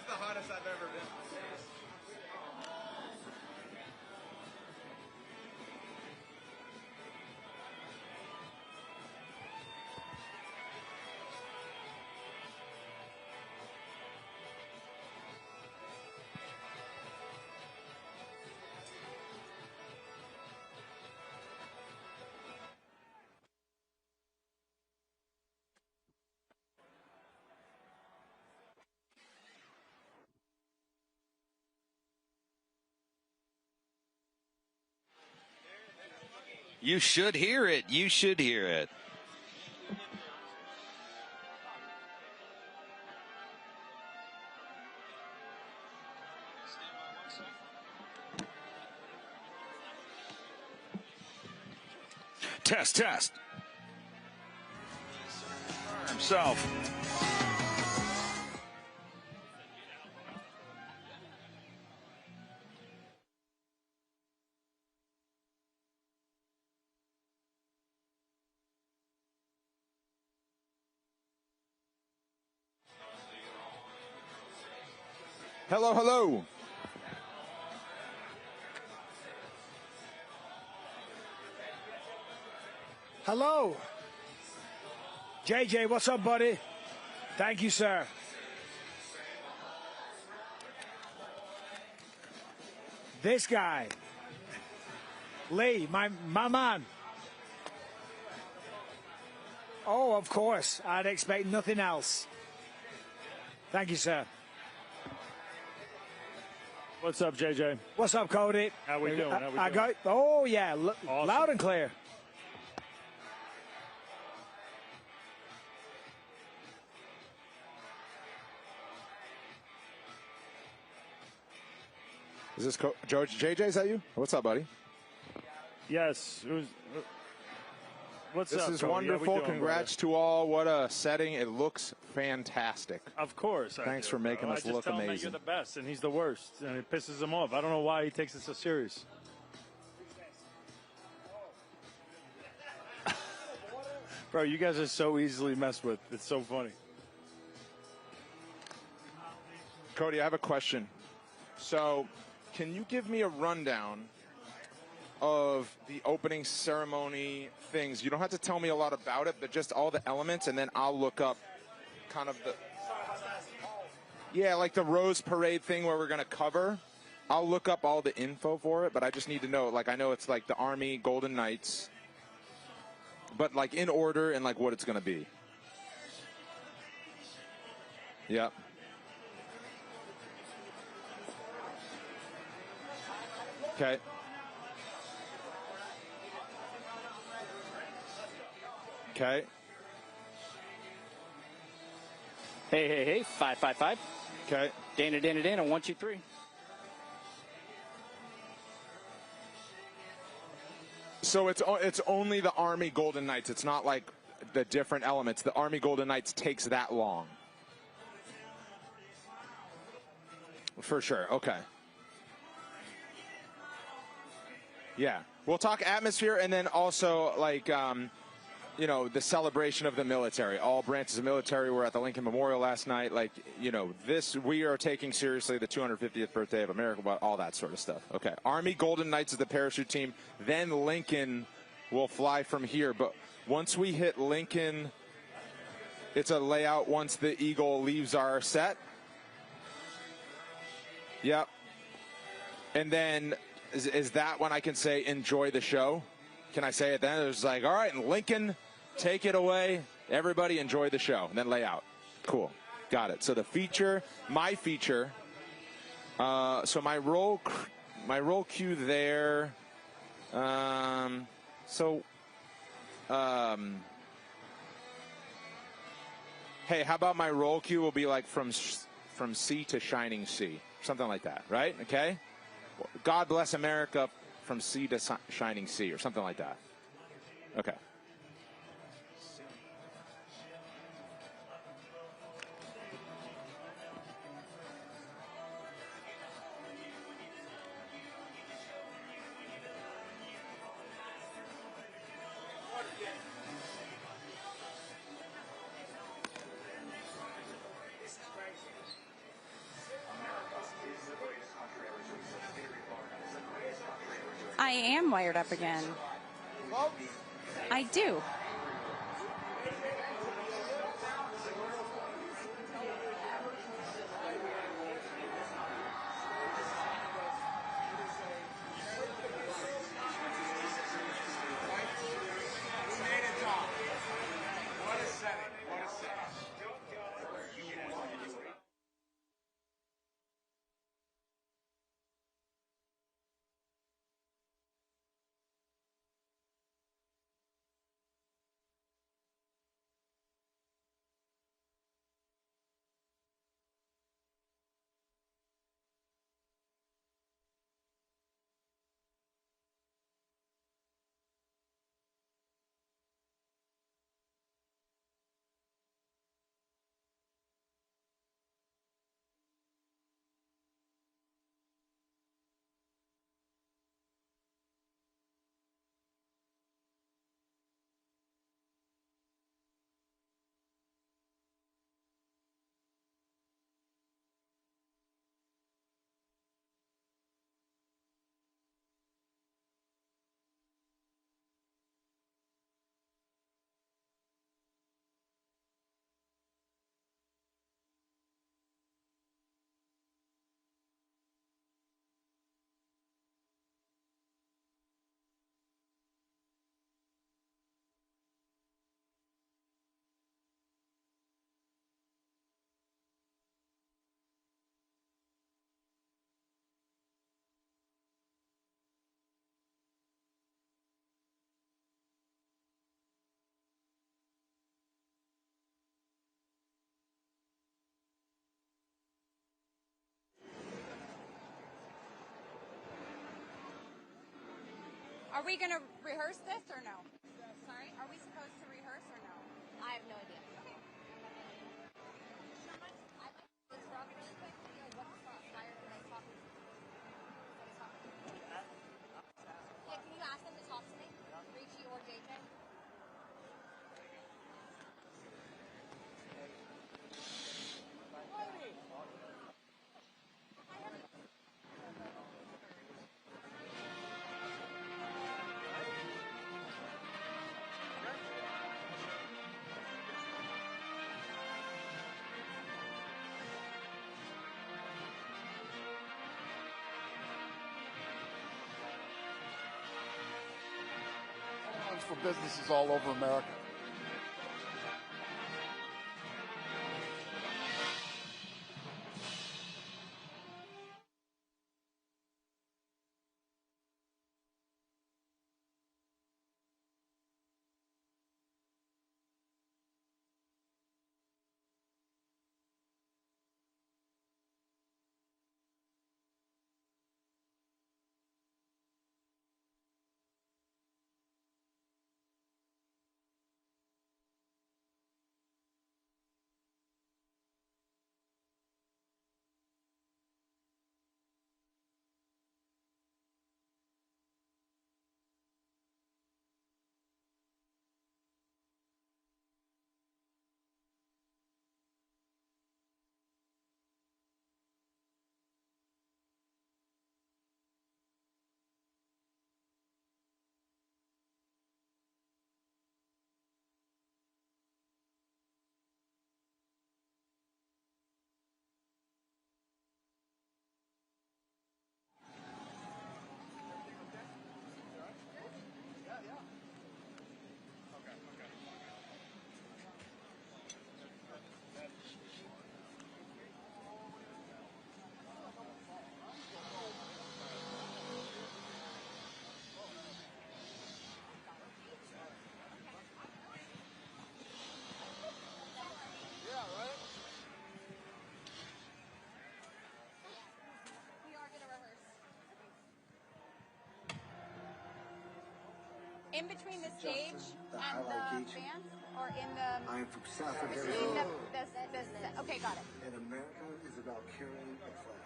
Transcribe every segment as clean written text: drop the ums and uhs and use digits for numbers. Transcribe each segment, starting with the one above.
is the hottest I've ever been. You should hear it. You should hear it. Test, test. Himself. Hello, hello. Hello. JJ, what's up, buddy? Thank you, sir. This guy. Lee, my man. Oh, of course. I'd expect nothing else. Thank you, sir. What's up, JJ? What's up, Cody? How we doing? I got. Oh yeah, awesome. Loud and clear. Is this George? JJ, is that you? What's up, buddy? Yes. What's up? This is Cody? wonderful. Doing, Congrats to all. What a setting. It looks fantastic. Of course. Thanks for making us look I just tell him that amazing. you're the best, and he's the worst, and it pisses him off. I don't know why he takes it so serious. Bro, you guys are so easily messed with. It's so funny. Cody, I have a question. So, can you give me a rundown of the opening ceremony things? You don't have to tell me a lot about it, but just all the elements, and then I'll look up kind of the... Yeah, like the Rose Parade thing where we're going to cover. I'll look up all the info for it, but I just need to know. Like, I know it's like the Army Golden Knights, but like in order and like what it's going to be. Yep. Okay. Okay. Hey, 555. Okay. Dana, 1, 2, 3. So it's only the Army Golden Knights. It's not like the different elements. The Army Golden Knights takes that long. For sure. Okay. Yeah. We'll talk atmosphere and then also like, you know, the celebration of the military. All branches of military were at the Lincoln Memorial last night. Like, you know, this, we are taking seriously the 250th birthday of America, but all that sort of stuff. Okay. Army Golden Knights is the parachute team. Then Lincoln will fly from here. But once we hit Lincoln, it's a layout once the Eagle leaves our set. Yep. And then is that when I can say enjoy the show? Can I say it then? It's like, all right, Lincoln, take it away. Everybody enjoy the show. And then lay out. Cool. Got it. So the feature, my feature. So my roll cue there. Hey, how about my roll cue will be like from sea to shining sea. Something like that, right? Okay? God bless America. From sea to shining sea or something like that. Okay. I am wired up again. I do. Are we going to rehearse this or no? Sorry? Are we supposed to rehearse or no? I have no idea. Okay. I'd like to this rock really quick. What's the cross? Why are they talking? Yeah, can you ask them to talk to me? Richie or JJ? For businesses all over America. In between the stage and the band, or in the I am from South America. between okay, got it. And America is about carrying the flag.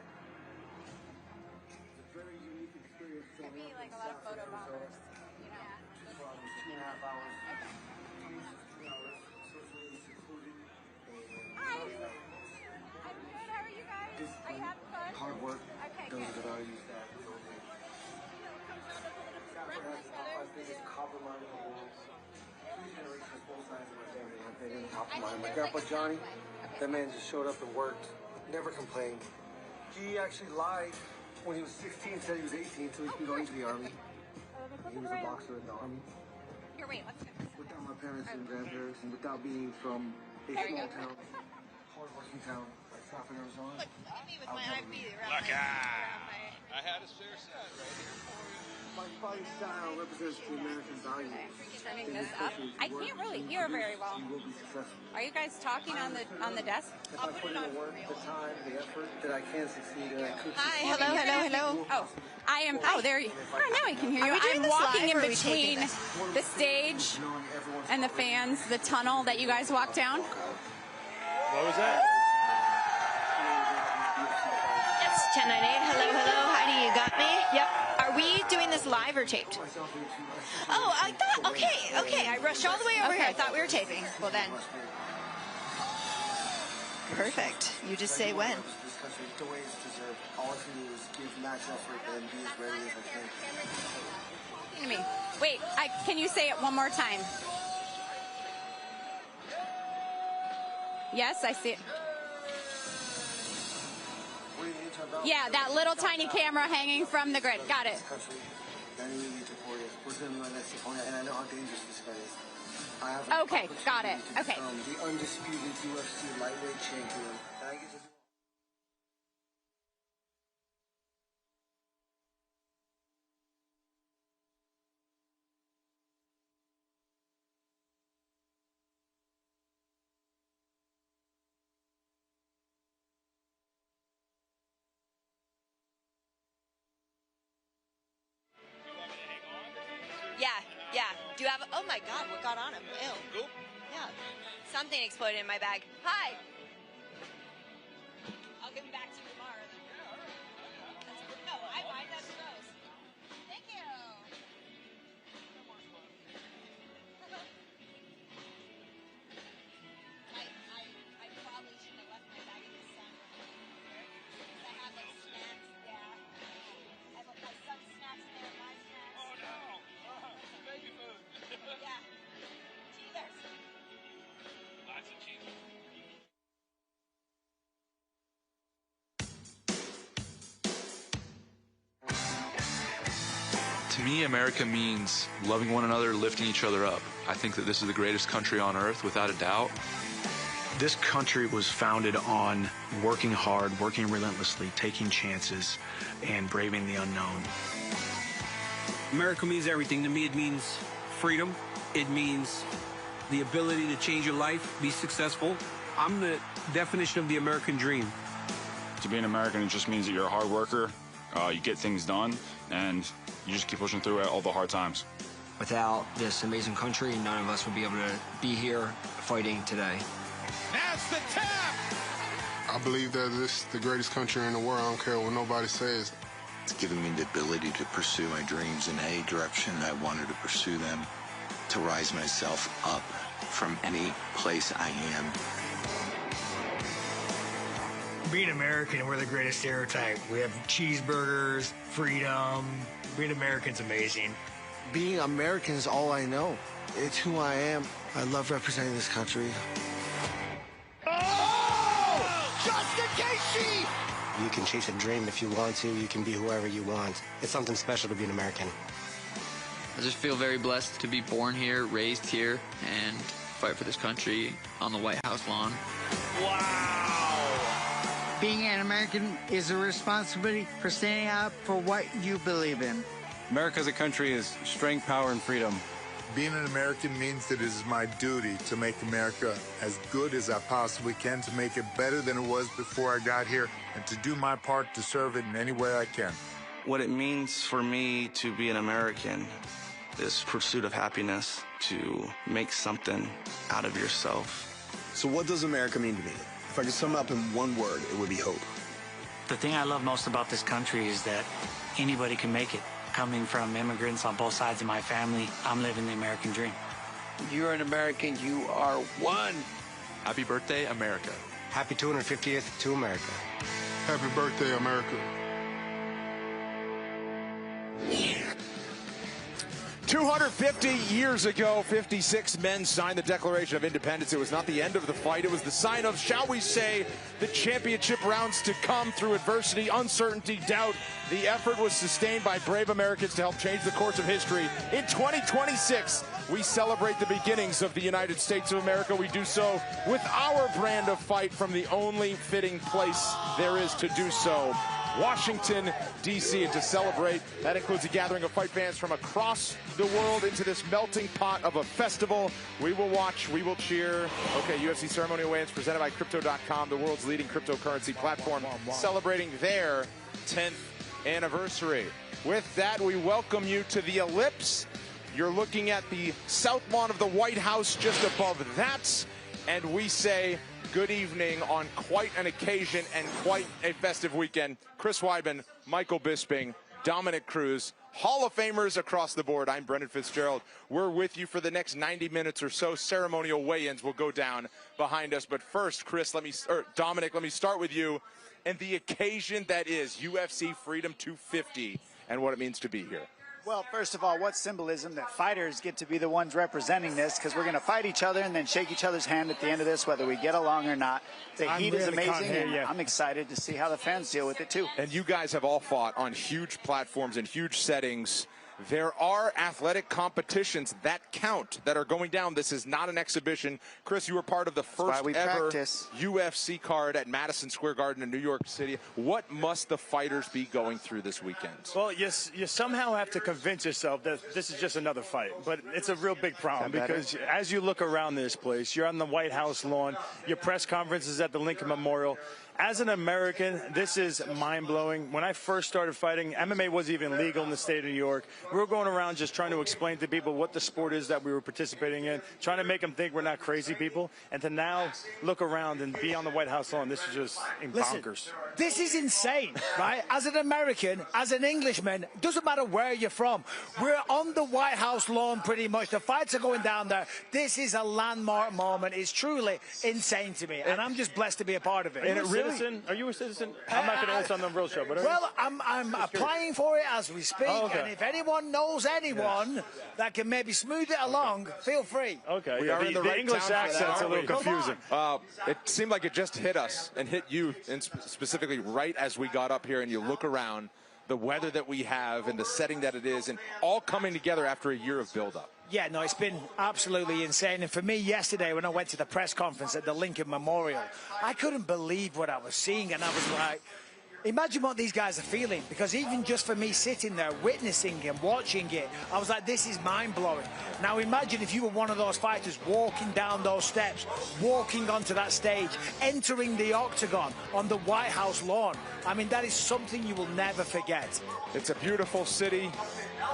It's a very unique experience. Could be like a lot of photo bombers, you know. From 2.5 hours. Okay. 2 hours, socially secluded. Hi. I'm good. How are you guys? Are you having fun? Hard work. Okay, Those good. that are used that. sides of my family have been in the top of mind. My grandpa Johnny, that man just showed up and worked, never complained. He actually lied when he was 16, said he was 18 until he could go into the Army. He was a boxer in the Army. Here, wait, let's go. Without my parents and grandparents, and without being from a small town, hard-working town like Southern Arizona. Look at me with my IV around Look my, I had a spare set right here for you. My fighting style represents the American value. turning this up. I can't really hear very well. You will be successful. Are you guys talking on the desk? If I put in the work, the time, the effort, that I can succeed and I could Hi, succeed. hello. Oh, I am. Oh, there you. Oh, now I can hear you. I'm walking in between the stage and the fans, the tunnel that you guys walk down. What was that? That's 1098. Hello. Heidi, you got me? Yep. Are we doing this live or taped? Oh, I thought, okay. I rushed all the way over here. I thought we were taping. Well then. Perfect. You just say when. The way it's deserved. All I can do is give max effort and be as ready as I can. To me. Wait, can you say it one more time? Yes, I see it. Yeah, that little tiny camera hanging from the grid. Got it. Okay, got it. Okay. The undisputed UFC lightweight champion. And I get to Yeah. Do you have, oh my God, what got on him? Ew. Yeah. Something exploded in my bag. Hi. I'll give him back to you tomorrow. No, I mind, that's gross. Thank you. I probably shouldn't have left my bag in the sun. I have like snacks, yeah. I have my son's snacks in there, my snacks. Oh no! Baby food. Yeah. Cheers. Lots of cheese. To me, America means loving one another, lifting each other up. I think that this is the greatest country on earth, without a doubt. This country was founded on working hard, working relentlessly, taking chances, and braving the unknown. America means everything. To me, it means freedom. It means the ability to change your life, be successful. I'm the definition of the American dream. To be an American, it just means that you're a hard worker, you get things done, and you just keep pushing through all the hard times. Without this amazing country, none of us would be able to be here fighting today. That's the tap! I believe that this is the greatest country in the world. I don't care what nobody says. It's given me the ability to pursue my dreams in any direction I wanted to pursue them, to rise myself up from any place I am. Being American, we're the greatest stereotype. We have cheeseburgers, freedom. Being American's amazing. Being American is all I know. It's who I am. I love representing this country. Justin Gaethje! You can chase a dream if you want to. You can be whoever you want. It's something special to be an American. I just feel very blessed to be born here, raised here, and fight for this country on the White House lawn. Wow! Being an American is a responsibility for standing up for what you believe in. America as a country is strength, power, and freedom. Being an American means that it is my duty to make America as good as I possibly can, to make it better than it was before I got here, and to do my part to serve it in any way I can. What it means for me to be an American is pursuit of happiness, to make something out of yourself. So what does America mean to me? If I could sum it up in one word, it would be hope. The thing I love most about this country is that anybody can make it. Coming from immigrants on both sides of my family, I'm living the American dream. You're an American. You are one. Happy birthday, America. Happy 250th to America. Happy birthday, America. 250 years ago, 56 men signed the Declaration of Independence. It was not the end of the fight. It was the sign of, shall we say, the championship rounds to come through adversity, uncertainty, doubt. The effort was sustained by brave Americans to help change the course of history. In 2026, we celebrate the beginnings of the United States of America. We do so with our brand of fight from the only fitting place there is to do so, Washington, DC. And to celebrate, that includes a gathering of fight fans from across the world into this melting pot of a festival. We will watch, we will cheer. Okay, UFC Ceremonial weigh-ins presented by Crypto.com, the world's leading cryptocurrency platform, celebrating their 10th anniversary. With that, we welcome you to the Ellipse. You're looking at the south lawn of the White House, just above that, and we say good evening on quite an occasion and quite a festive weekend. Chris Weidman, Michael Bisping, Dominic Cruz, Hall of Famers across the board. I'm Brendan Fitzgerald. We're with you for the next 90 minutes or so. Ceremonial weigh-ins will go down behind us. But first, Chris, Dominic, let me start with you and the occasion that is UFC Freedom 250 and what it means to be here. Well, first of all, what symbolism that fighters get to be the ones representing this, because we're going to fight each other and then shake each other's hand at the end of this, whether we get along or not. The heat is amazing, and I'm excited to see how the fans deal with it, too. And you guys have all fought on huge platforms and huge settings. There are athletic competitions that count that are going down. This is not an exhibition. Chris, you were part of the first ever UFC card at Madison Square Garden in New York City. What must the fighters be going through this weekend? Well, you somehow have to convince yourself that this is just another fight. But it's a real big problem because as you look around this place, you're on the White House lawn, your press conference is at the Lincoln Memorial. As an American, this is mind-blowing. When I first started fighting, MMA wasn't even legal in the state of New York. We were going around just trying to explain to people what the sport is that we were participating in, trying to make them think we're not crazy people. And to now look around and be on the White House lawn, this is just bonkers. This is insane, right? As an American, as an Englishman, doesn't matter where you're from. We're on the White House lawn pretty much. The fights are going down there. This is a landmark moment. It's truly insane to me, and I'm just blessed to be a part of it. And it really Are you a citizen? I'm not going to host on the real show, but well, I'm applying for it as we speak, and if anyone knows anyone that can maybe smooth it along, feel free. Okay. We are in the right English accent's a little confusing. It seemed like it just hit us and hit you, and specifically right as we got up here, and you look around, the weather that we have and the setting that it is, and all coming together after a year of build-up. Yeah, no, it's been absolutely insane. And for me, yesterday, when I went to the press conference at the Lincoln Memorial, I couldn't believe what I was seeing. And I was like, imagine what these guys are feeling. Because even just for me sitting there, witnessing and watching it, I was like, this is mind-blowing. Now imagine if you were one of those fighters walking down those steps, walking onto that stage, entering the octagon on the White House lawn. I mean, that is something you will never forget. It's a beautiful city.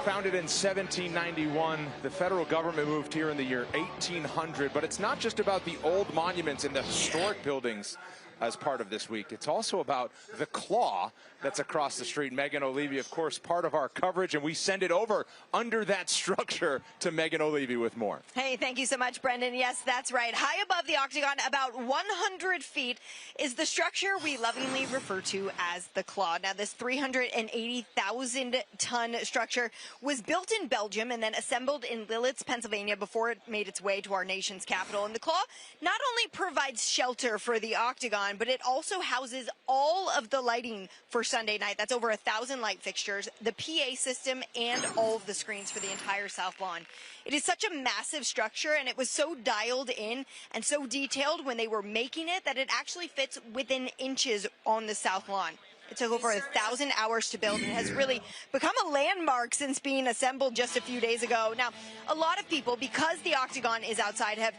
Founded in 1791, the federal government moved here in the year 1800, but it's not just about the old monuments and the historic buildings as part of this week. It's also about the claw that's across the street. Megan O'Leary, of course, part of our coverage, and we send it over under that structure to Megan O'Leary with more. Hey, thank you so much, Brendan. Yes, that's right. High above the octagon, about 100 feet, is the structure we lovingly refer to as the claw. Now, this 380,000-ton structure was built in Belgium and then assembled in Lillits, Pennsylvania, before it made its way to our nation's capital. And the claw not only provides shelter for the octagon, but it also houses all of the lighting for Sunday night. That's over 1,000 light fixtures, the PA system, and all of the screens for the entire South Lawn. It is such a massive structure, and it was so dialed in and so detailed when they were making it that it actually fits within inches on the South Lawn. It took over 1,000 hours to build and has really become a landmark since being assembled just a few days ago. Now, a lot of people, because the octagon is outside, have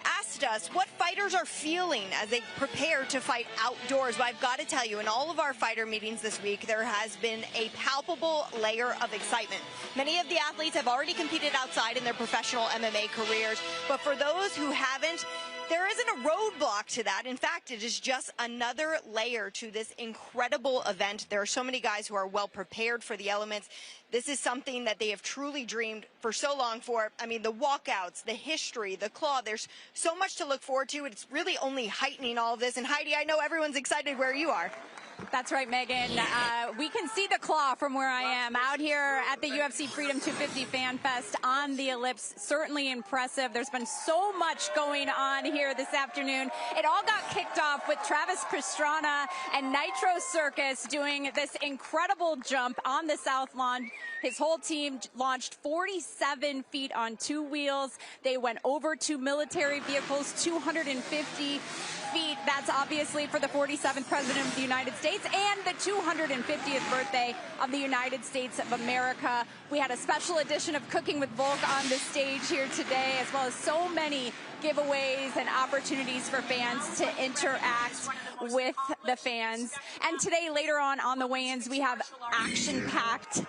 asked us what fighters are feeling as they prepare to fight outdoors. But I've got to tell you, in all of our fighter meetings this week, there has been a palpable layer of excitement. Many of the athletes have already competed outside in their professional MMA careers, but for those who haven't, there isn't a roadblock to that. In fact, it is just another layer to this incredible event. There are so many guys who are well prepared for the elements. This is something that they have truly dreamed for so long for. I mean, the walkouts, the history, the claw, there's so much to look forward to. It's really only heightening all of this. And Heidi, I know everyone's excited where you are. That's right, Megan. We can see the claw from where I am out here at the UFC Freedom 250 Fan Fest on the Ellipse. Certainly impressive. There's been so much going on here this afternoon. It all got kicked off with Travis Pastrana and Nitro Circus doing this incredible jump on the South Lawn. His whole team launched 47 feet on 2 wheels. They went over 2 military vehicles, 250 feet. That's obviously for the 47th President of the United States and the 250th birthday of the United States of America. We had a special edition of Cooking with Volk on the stage here today, as well as so many giveaways and opportunities for fans to interact with the fans. And today, later on the weigh-ins, we have action-packed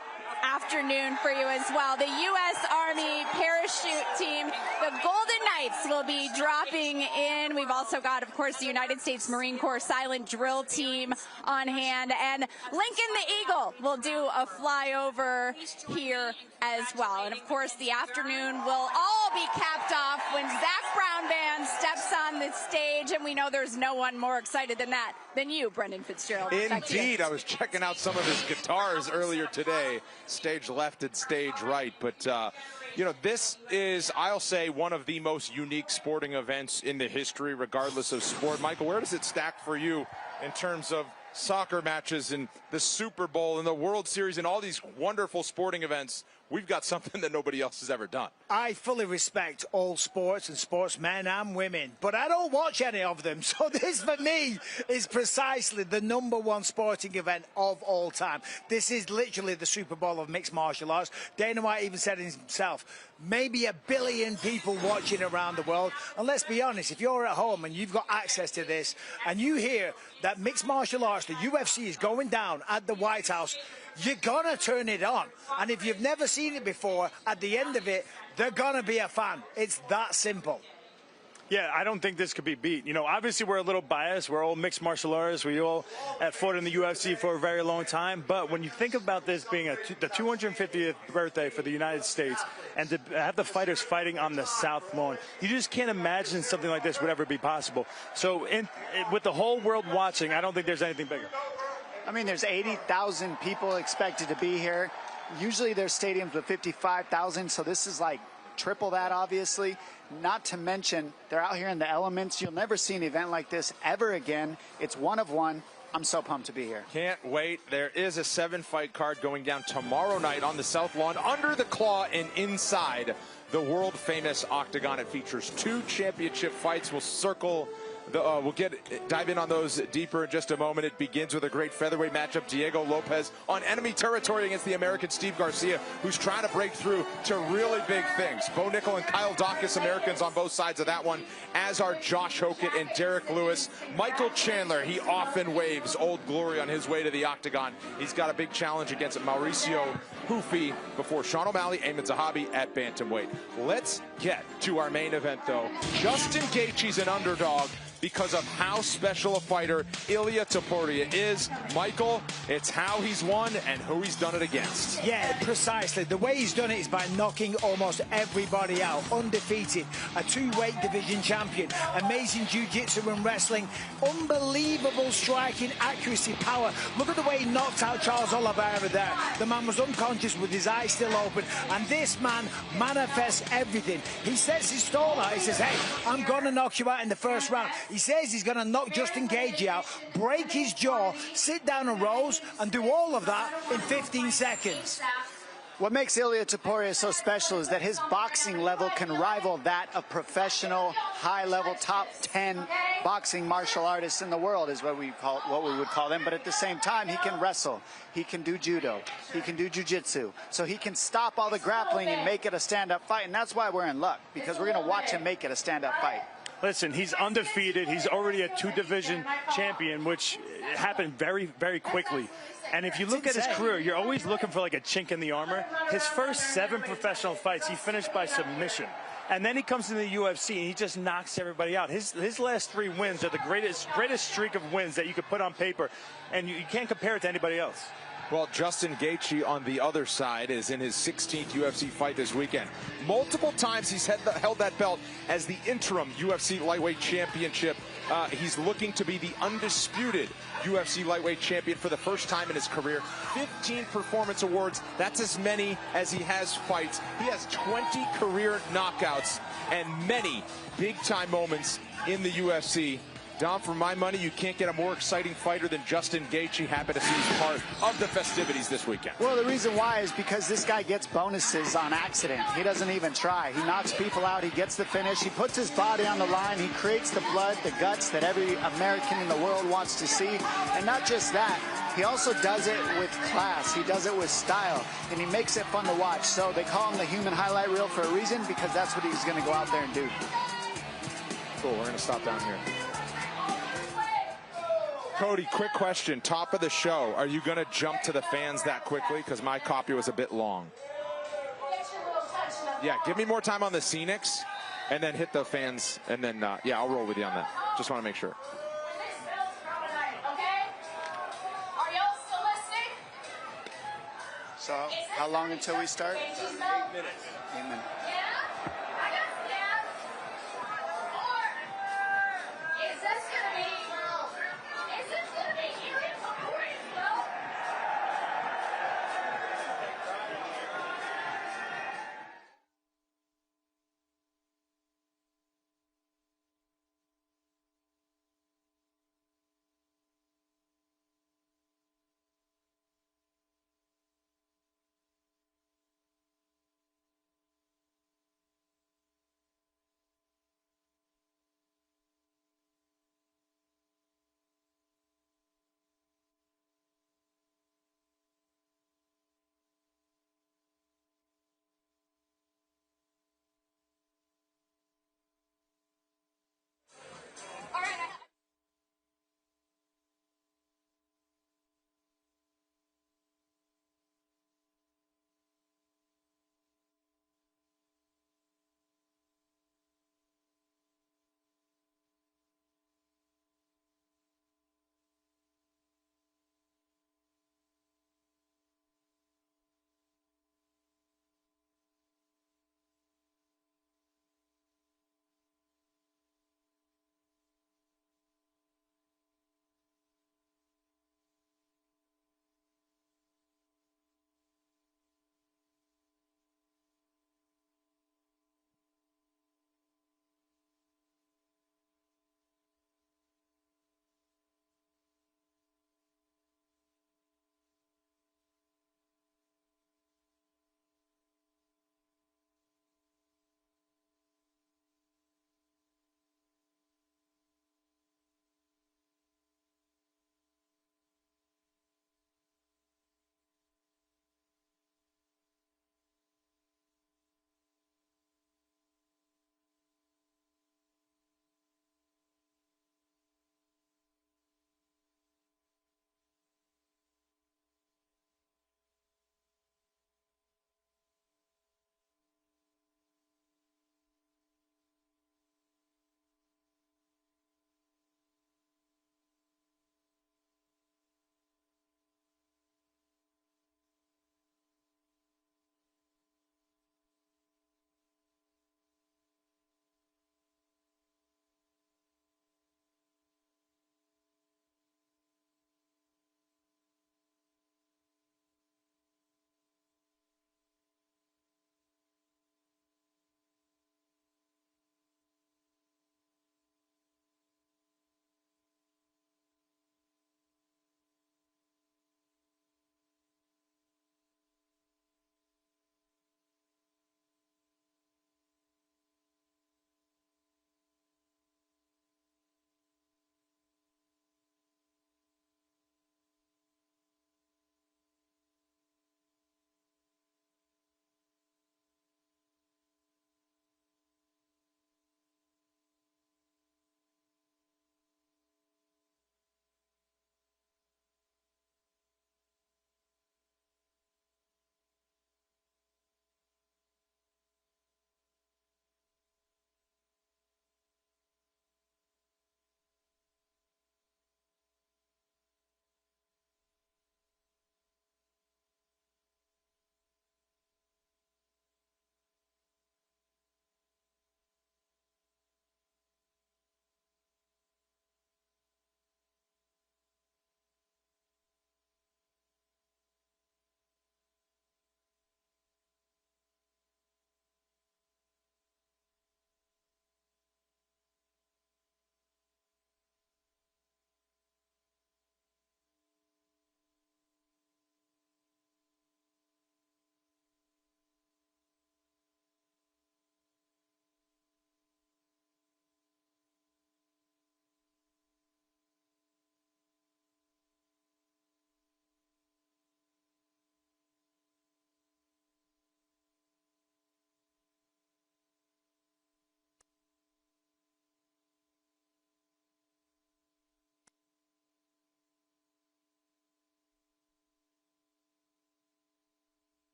afternoon for you as well. The U.S. Army parachute team, the Golden Knights, will be dropping in. We've also got, of course, the United States Marine Corps silent drill team on hand. And Lincoln the Eagle will do a flyover here as well. And, of course, the afternoon will all be capped off when Zach Brown Band steps on the stage. And we know there's no one more excited than you, Brendan Fitzgerald. Indeed. I was checking out some of his guitars earlier today. Stage left and stage right, but you know, this is, I'll say, one of the most unique sporting events in the history, regardless of sport. Michael, where does it stack for you in terms of soccer matches and the Super Bowl and the World Series and all these wonderful sporting events? We've got something that nobody else has ever done. I fully respect all sports and sportsmen and women, but I don't watch any of them. So this, for me, is precisely the #1 sporting event of all time. This is literally the Super Bowl of mixed martial arts. Dana White even said it himself, maybe 1 billion people watching around the world. And let's be honest, if you're at home and you've got access to this and you hear that mixed martial arts, the UFC, is going down at the White House, you're gonna turn it on. And if you've never seen it before, at the end of it, they're gonna be a fan. It's that simple. Yeah, I don't think this could be beat. You know, obviously we're a little biased. We're all mixed martial artists. We all have fought in the UFC for a very long time. But when you think about this being the 250th birthday for the United States and to have the fighters fighting on the South Lawn, you just can't imagine something like this would ever be possible. So with the whole world watching, I don't think there's anything bigger. I mean, there's 80,000 people expected to be here. Usually there's stadiums with 55,000, so this is like triple that, obviously. Not to mention, they're out here in the elements. You'll never see an event like this ever again. It's one of one. I'm so pumped to be here. Can't wait. There is a 7-fight card going down tomorrow night on the South Lawn, under the claw and inside the world-famous octagon. It features 2 championship fights. We'll circle we'll dive in on those deeper in just a moment. It begins with a great featherweight matchup. Diego Lopez on enemy territory against the American Steve Garcia, who's trying to break through to really big things. Bo Nickel and Kyle Dawkins, Americans on both sides of that one, as are Josh Hokett and Derek Lewis. Michael Chandler, he often waves Old Glory on his way to the octagon. He's got a big challenge against Mauricio Hufi before Sean O'Malley, Ayman Zahabi at bantamweight. Let's get to our main event, though. Justin Gaethje's an underdog because of how special a fighter Ilia Topuria is. Michael, it's how he's won and who he's done it against. Yeah, precisely. The way he's done it is by knocking almost everybody out. Undefeated, a 2-weight division champion, amazing jiu-jitsu and wrestling, unbelievable striking, accuracy, power. Look at the way he knocked out Charles Oliveira there. The man was unconscious with his eyes still open, and this man manifests everything. He sets his stall out. He says, hey, I'm going to knock you out in the first round. He says he's going to knock Justin Gaethje out, break his jaw, sit down and rose, and do all of that in 15 seconds. What makes Ilia Topuria so special is that his boxing level can rival that of professional, high-level, top 10 boxing martial artists in the world, is what we would call them. But at the same time, he can wrestle, he can do judo, he can do jiu-jitsu. So he can stop all the grappling and make it a stand-up fight. And that's why we're in luck, because we're going to watch him make it a stand-up fight. Listen, he's undefeated. He's already a 2-division champion, which happened very, very quickly. And if you look at his career, you're always looking for like a chink in the armor. His first 7 professional fights, he finished by submission. And then he comes into the UFC and he just knocks everybody out. His last 3 wins are the greatest streak of wins that you could put on paper. And you can't compare it to anybody else. Well, Justin Gaethje on the other side is in his 16th UFC fight this weekend. Multiple times he's held that belt as the interim UFC lightweight championship. He's looking to be the undisputed UFC lightweight champion for the first time in his career. 15 performance awards. That's as many as he has fights. He has 20 career knockouts and many big-time moments in the UFC. Dom, for my money, you can't get a more exciting fighter than Justin Gaethje. Happy to see he's part of the festivities this weekend. Well, the reason why is because this guy gets bonuses on accident. He doesn't even try. He knocks people out. He gets the finish. He puts his body on the line. He creates the blood, the guts that every American in the world wants to see. And not just that, he also does it with class. He does it with style, and he makes it fun to watch. So they call him the human highlight reel for a reason, because that's what he's going to go out there and do. Cool, we're going to stop down here. Cody, quick question. Top of the show. Are you going to jump to the fans that quickly? Because my copy was a bit long. Yeah, give me more time on the scenics, and then hit the fans, and then, yeah, I'll roll with you on that. Just want to make sure. So, how long until we start? 8 minutes. 8 minutes.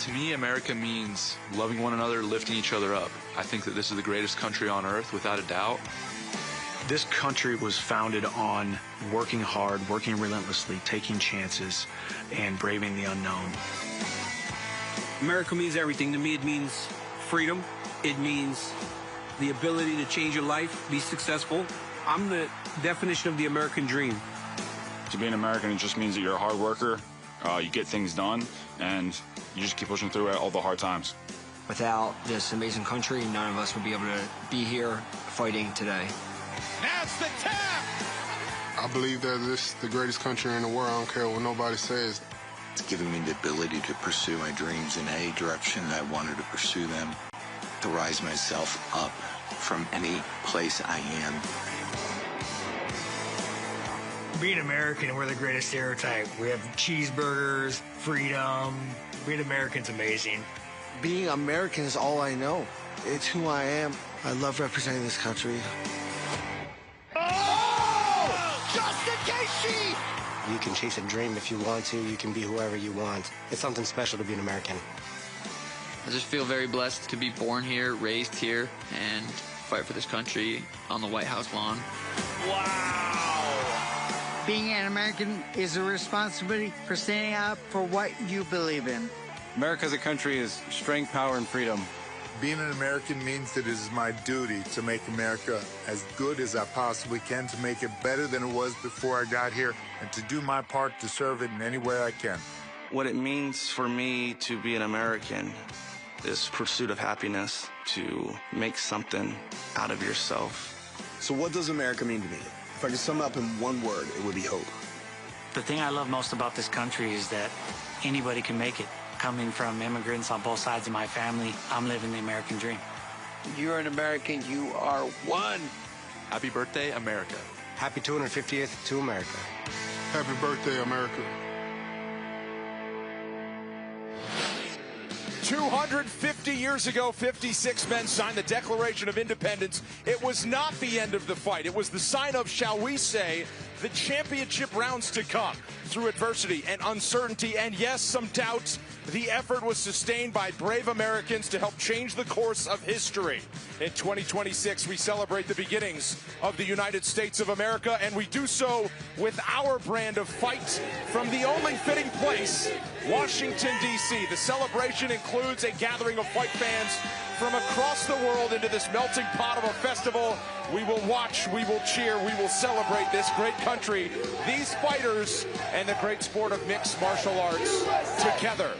To me, America means loving one another, lifting each other up. I think that this is the greatest country on earth, without a doubt. This country was founded on working hard, working relentlessly, taking chances, and braving the unknown. America means everything. To me, it means freedom. It means the ability to change your life, be successful. I'm the definition of the American dream. To be an American, it just means that you're a hard worker, you get things done, and you just keep pushing through all the hard times. Without this amazing country, none of us would be able to be here fighting today. That's the tap! I believe that this is the greatest country in the world. I don't care what nobody says. It's given me the ability to pursue my dreams in any direction I wanted to pursue them, to rise myself up from any place I am. Being American, we're the greatest stereotype. We have cheeseburgers, freedom. Being American's amazing. Being American is all I know. It's who I am. I love representing this country. Oh! Justin Gaethje! You can chase a dream if you want to. You can be whoever you want. It's something special to be an American. I just feel very blessed to be born here, raised here, and fight for this country on the White House lawn. Being an American is a responsibility for standing up for what you believe in. America as a country is strength, power, and freedom. Being an American means that it is my duty to make America as good as I possibly can, to make it better than it was before I got here, and to do my part to serve it in any way I can. What it means for me to be an American is pursuit of happiness, to make something out of yourself. So what does America mean to me? If I could sum it up in one word, it would be hope. The thing I love most about this country is that anybody can make it. Coming from immigrants on both sides of my family, I'm living the American dream. You're an American. You are one. Happy birthday, America. Happy 250th to America. Happy birthday, America. 250 years ago, 56 men signed the Declaration of Independence. It was not the end of the fight. It was the sign of, shall we say, the championship rounds to come. Through adversity and uncertainty and, yes, some doubts, the effort was sustained by brave Americans to help change the course of history. In 2026, we celebrate the beginnings of the United States of America, and we do so with our brand of fight from the only fitting place, Washington, DC. The celebration includes a gathering of fight fans from across the world into this melting pot of a festival. We will watch, we will cheer, we will celebrate this great country, these fighters, and the great sport of mixed martial arts together.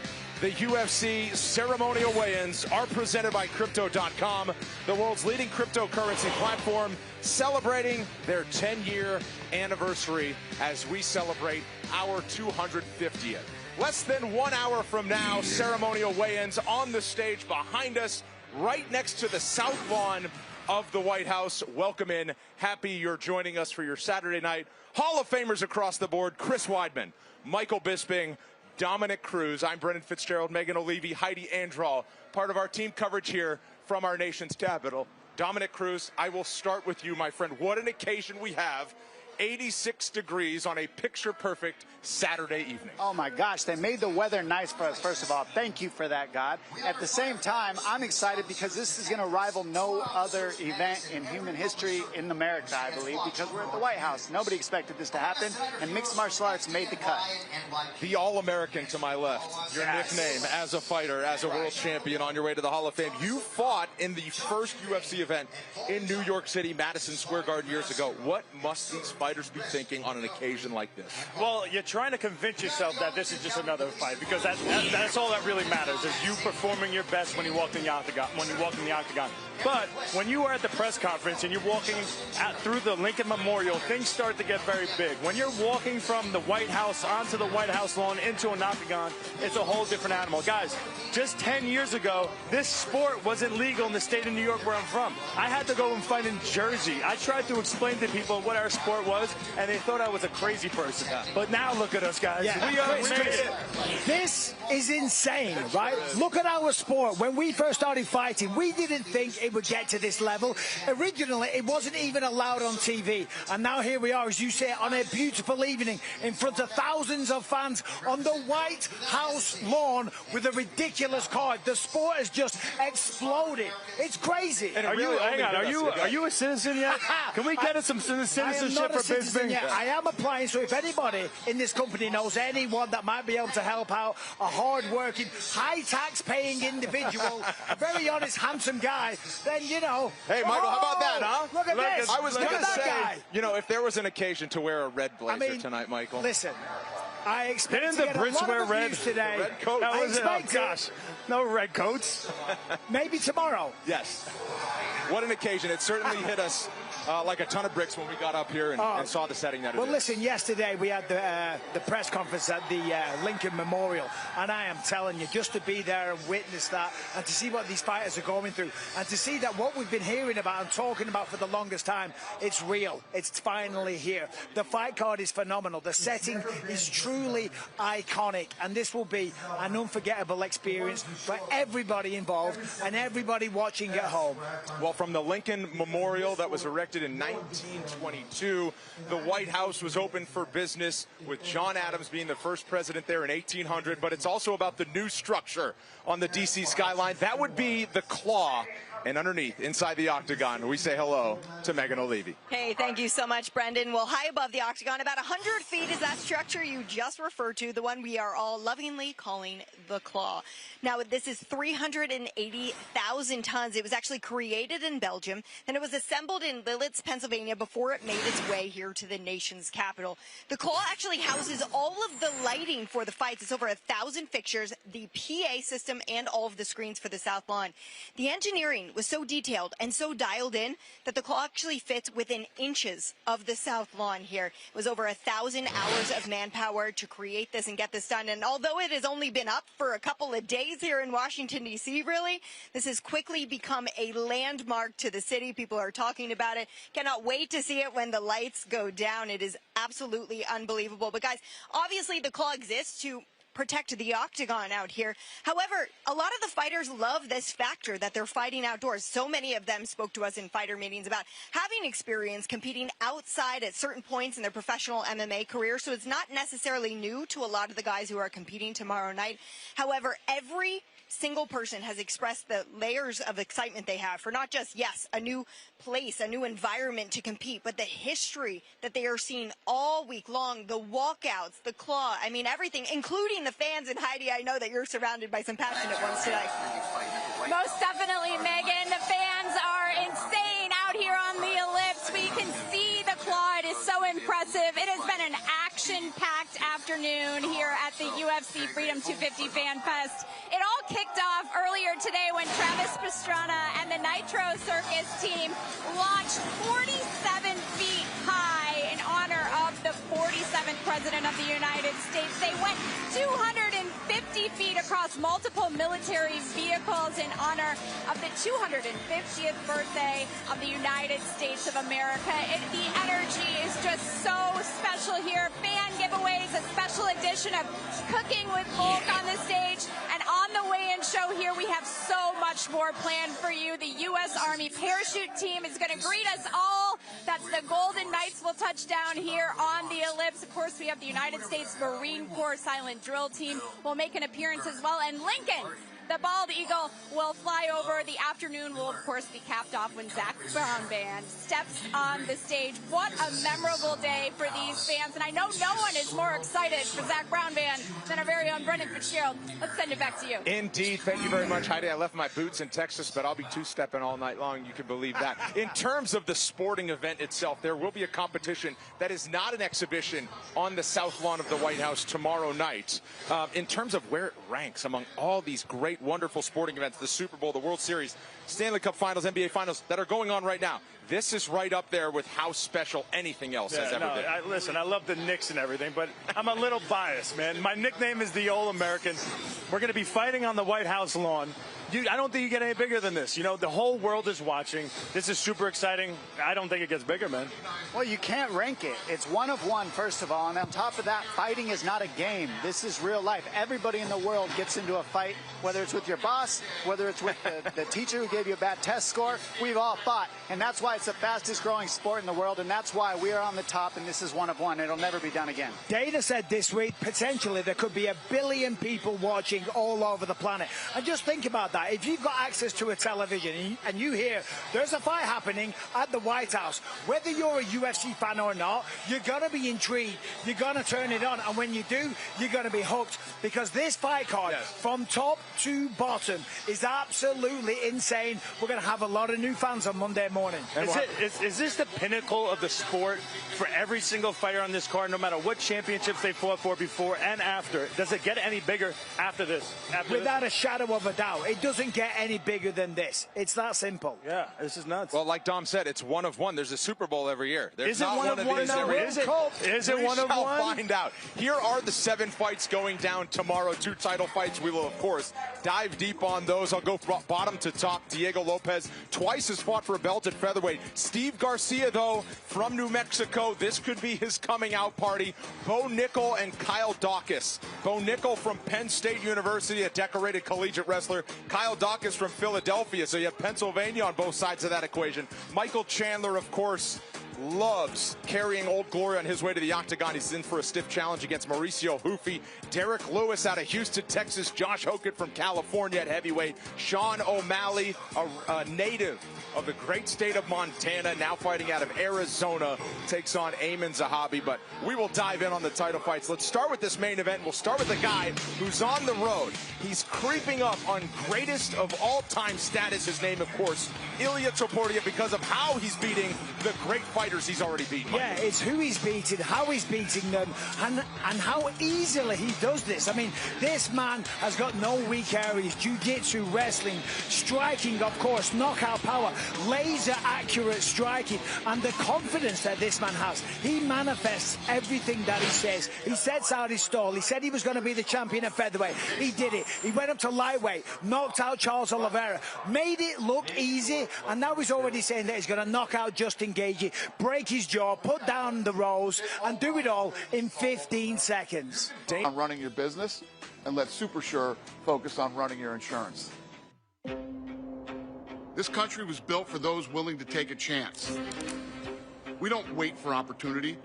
The UFC ceremonial weigh-ins are presented by Crypto.com, the world's leading cryptocurrency platform, celebrating their 10-year anniversary as we celebrate our 250th. Less than 1 hour from now, ceremonial weigh-ins on the stage behind us, right next to the South Lawn of the White House. Welcome in. Happy you're joining us for your Saturday night. Hall of Famers across the board: Chris Weidman, Michael Bisping, Dominic Cruz. I'm Brendan Fitzgerald, Megan O'Leary, Heidi Andral, part of our team coverage here from our nation's capital. Dominic Cruz, I will start with you, my friend. What an occasion we have. 86 degrees on a picture-perfect Saturday evening. Oh, my gosh. They made the weather nice for us, first of all. Thank you for that, God. At the same time, I'm excited because this is going to rival no other event in human history in America, I believe, because we're at the White House. Nobody expected this to happen, and mixed martial arts made the cut. The All-American to my left, your nickname as a fighter, as a world champion on your way to the Hall of Fame. You fought in the first UFC event in New York City, Madison Square Garden years ago. What must these fighters be thinking on an occasion like this? Well, you're trying to convince yourself that this is just another fight, because that's all that really matters, is you performing your best when you walk in the octagon. But when you are at the press conference and you're walking through the Lincoln Memorial, things start to get very big. When you're walking from the White House onto the White House lawn into an octagon, it's a whole different animal. Guys, just 10 years ago, this sport wasn't legal in the state of New York where I'm from. I had to go and fight in Jersey. I tried to explain to people what our sport was. was, and they thought I was a crazy person. But now look at us, guys. Yeah. We are amazing. This is insane, right? Look at our sport. When we first started fighting, we didn't think it would get to this level. Originally, it wasn't even allowed on TV. And now here we are, as you say, on a beautiful evening in front of thousands of fans on the White House lawn with a ridiculous card. The sport has just exploded. It's crazy. And are you a citizen yet? Can we get us some citizenship for Bisping? I am applying, so if anybody in this company knows anyone that might be able to help out, a hard-working, high-tax-paying individual, a very honest, handsome guy, then, you know... Hey, Michael, how about that, huh? Look at this. I was going to say, guy. you know, if there was an occasion to wear a red blazer tonight, Michael... Listen, I expect Didn't to the get Brits a lot wear of red? abuse today. Red coat. That was oh, gosh. No red coats. Maybe tomorrow. Yes. What an occasion. It certainly hit us like a ton of bricks when we got up here and saw the setting that it is. Well, listen, yesterday we had the press conference at the Lincoln Memorial, and I am telling you, just to be there and witness that, and to see what these fighters are going through, and to see that what we've been hearing about and talking about for the longest time, it's real. It's finally here. The fight card is phenomenal. The setting is truly iconic, and this will be an unforgettable experience for everybody involved and everybody watching at home. Well, from the Lincoln Memorial that was erected in 1922, the White House was open for business, with John Adams being the first president there in 1800. But it's also about the new structure on the DC skyline. That would be the claw. And underneath, inside the octagon, we say hello to Megan O'Leary. Hey, thank you so much, Brendan. Well, high above the octagon, about 100 feet is that structure you just referred to, the one we are all lovingly calling the claw. Now, this is 380,000 tons. It was actually created in Belgium, and it was assembled in Lilletz, Pennsylvania, before it made its way here to the nation's capital. The claw actually houses all of the lighting for the fights. It's over 1,000 fixtures, the PA system, and all of the screens for the South Lawn. The engineering was so detailed and so dialed in that the claw actually fits within inches of the South Lawn here. It was over 1,000 hours of manpower to create this and get this done. And although it has only been up for a couple of days here in Washington, D.C., really, this has quickly become a landmark to the city. People are talking about it. Cannot wait to see it when the lights go down. It is absolutely unbelievable. But guys, obviously the claw exists to protect the octagon out here. However, a lot of the fighters love this factor that they're fighting outdoors. So many of them spoke to us in fighter meetings about having experience competing outside at certain points in their professional MMA career. So it's not necessarily new to a lot of the guys who are competing tomorrow night. However, every single person has expressed the layers of excitement they have for not just, yes, a new place, a new environment to compete, but the history that they are seeing all week long, the walkouts, the claw, I mean, everything, including the fans. And Heidi, I know that you're surrounded by some passionate ones today. Most definitely, Megan. The fans are insane out here on the Ellipse. We can see the claw. It is so impressive. It has been an action-packed afternoon here at the UFC Freedom 250 Fan Fest. It all kicked off earlier today when Travis Pastrana and the Nitro Circus team launched 47 feet high in honor of the 47th President of the United States. They went 250 feet across multiple military vehicles in honor of the 250th birthday of the United States of America. The energy is just so special here. Fan giveaways, a special edition of Cooking with Volk on the stage. And on the weigh-in show here, we have so much more planned for you. The U.S. Army parachute team is going to greet us all. That's the Golden Knights will touch down here on the Ellipse. Of course, we have the United States Marine Corps Silent Drill Team will make an appearance as well. And Lincoln, the Bald Eagle, will fly over. The afternoon will, of course, be capped off when Zach Brown Band steps on the stage. What a memorable day for these fans. And I know no one is more excited for Zach Brown Band than our very own Brendan Fitzgerald. Let's send it back to you. Indeed. Thank you very much, Heidi. I left my boots in Texas, but I'll be two-stepping all night long. You can believe that. In terms of the sporting event itself, there will be a competition that is not an exhibition on the South Lawn of the White House tomorrow night. In terms of where it ranks among all these great, wonderful sporting events, the Super Bowl, the World Series, Stanley Cup Finals, NBA Finals that are going on right now, this is right up there with how special anything else has ever been. Listen, I love the Knicks and everything, but I'm a little biased, man. My nickname is the All-American. We're going to be fighting on the White House lawn. I don't think you get any bigger than this. You know, the whole world is watching. This is super exciting. I don't think it gets bigger, man. Well, you can't rank it. It's one of one, first of all. And on top of that, fighting is not a game. This is real life. Everybody in the world gets into a fight, whether it's with your boss, whether it's with the teacher who gave you a bad test score. We've all fought. And that's why it's the fastest growing sport in the world. And that's why we are on the top. And this is one of one. It'll never be done again. Dana said this week, potentially there could be 1 billion people watching all over the planet. And just think about that. If you've got access to a television and you hear there's a fight happening at the White House, whether you're a UFC fan or not, you're going to be intrigued. You're going to turn it on. And when you do, you're going to be hooked, because this fight card from top to bottom is absolutely insane. We're going to have a lot of new fans on Monday morning. Is this the pinnacle of the sport for every single fighter on this card, no matter what championships they fought for before and after? Does it get any bigger after this? Without a shadow of a doubt. It doesn't get any bigger than this. It's that simple. Yeah, this is nuts. Well, like Dom said, it's one of one. There's a Super Bowl every year. There's not one of these every year. Is it one of one? We'll find out. Here are the 7 fights going down tomorrow. 2 title fights. We will, of course, dive deep on those. I'll go bottom to top. Diego Lopez twice has fought for a belt at featherweight. Steve Garcia, though, from New Mexico. This could be his coming out party. Bo Nickel and Kyle Dawkins. Bo Nickel from Penn State University, a decorated collegiate wrestler. Kyle Dawkins from Philadelphia, so you have Pennsylvania on both sides of that equation. Michael Chandler, of course, loves carrying Old Glory on his way to the octagon. He's in for a stiff challenge against Mauricio Hoofy. Derek Lewis out of Houston, Texas. Josh Hogan from California at heavyweight. Sean O'Malley, a native of the great state of Montana, now fighting out of Arizona, takes on Ayman Zahabi. But we will dive in on the title fights. Let's start with this main event. We'll start with the guy who's on the road. He's creeping up on greatest of all time status. His name, of course, Ilia Topuria, because of how he's beating the great fighters he's already beaten. Yeah, it's who he's beating, how he's beating them, and how easily he does this. I mean, this man has got no weak areas. Jiu-jitsu, wrestling, striking, of course, knockout power, laser accurate striking, and the confidence that this man has. He manifests everything that he says. He sets out his stall. He said he was going to be the champion at featherweight. He did it. He went up to lightweight, knocked out Charles Oliveira, made it look easy, and now he's already saying that he's going to knock out Justin Gaethje, break his jaw, put down the rolls, and do it all in 15 seconds. On running your business, and let SuperSure focus on running your insurance. This country was built for those willing to take a chance. We don't wait for opportunity.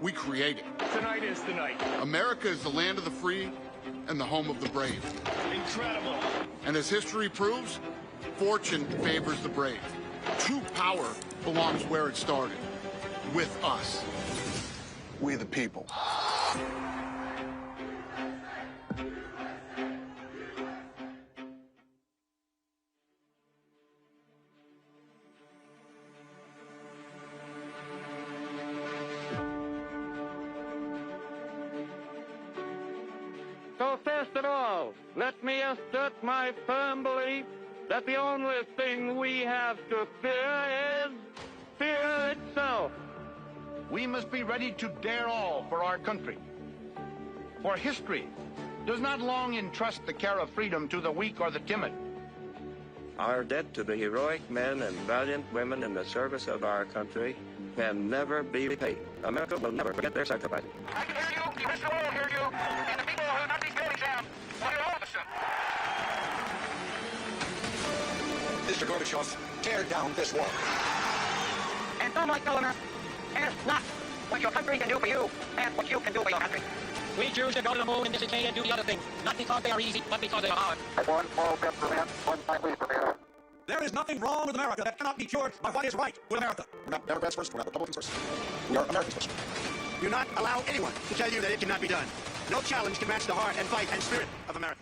We create it. Tonight is the night. America is the land of the free and the home of the brave. Incredible. And as history proves, fortune favors the brave. True power belongs where it started, with us. We the people. So first of all, let me assert my firm belief that the only thing we have to fear is fear itself. We must be ready to dare all for our country. For history does not long entrust the care of freedom to the weak or the timid. Our debt to the heroic men and valiant women in the service of our country can never be repaid. America will never forget their sacrifice. I can hear you, the rest of the world hear you, and the people who knock these buildings down will hear all of us soon. Mr. Gorbachev, tear down this wall. And some like Governor, ask not what your country can do for you, ask what you can do for your country. We choose to go to the moon in this decade and do the other thing, not because they are easy, but because they are hard. One small step for man, one giant leap for man. There is nothing wrong with America that cannot be cured by what is right with America. We're not Democrats first, we're not Republicans first. We are Americans first. Do not allow anyone to tell you that it cannot be done. No challenge can match the heart and fight and spirit of America.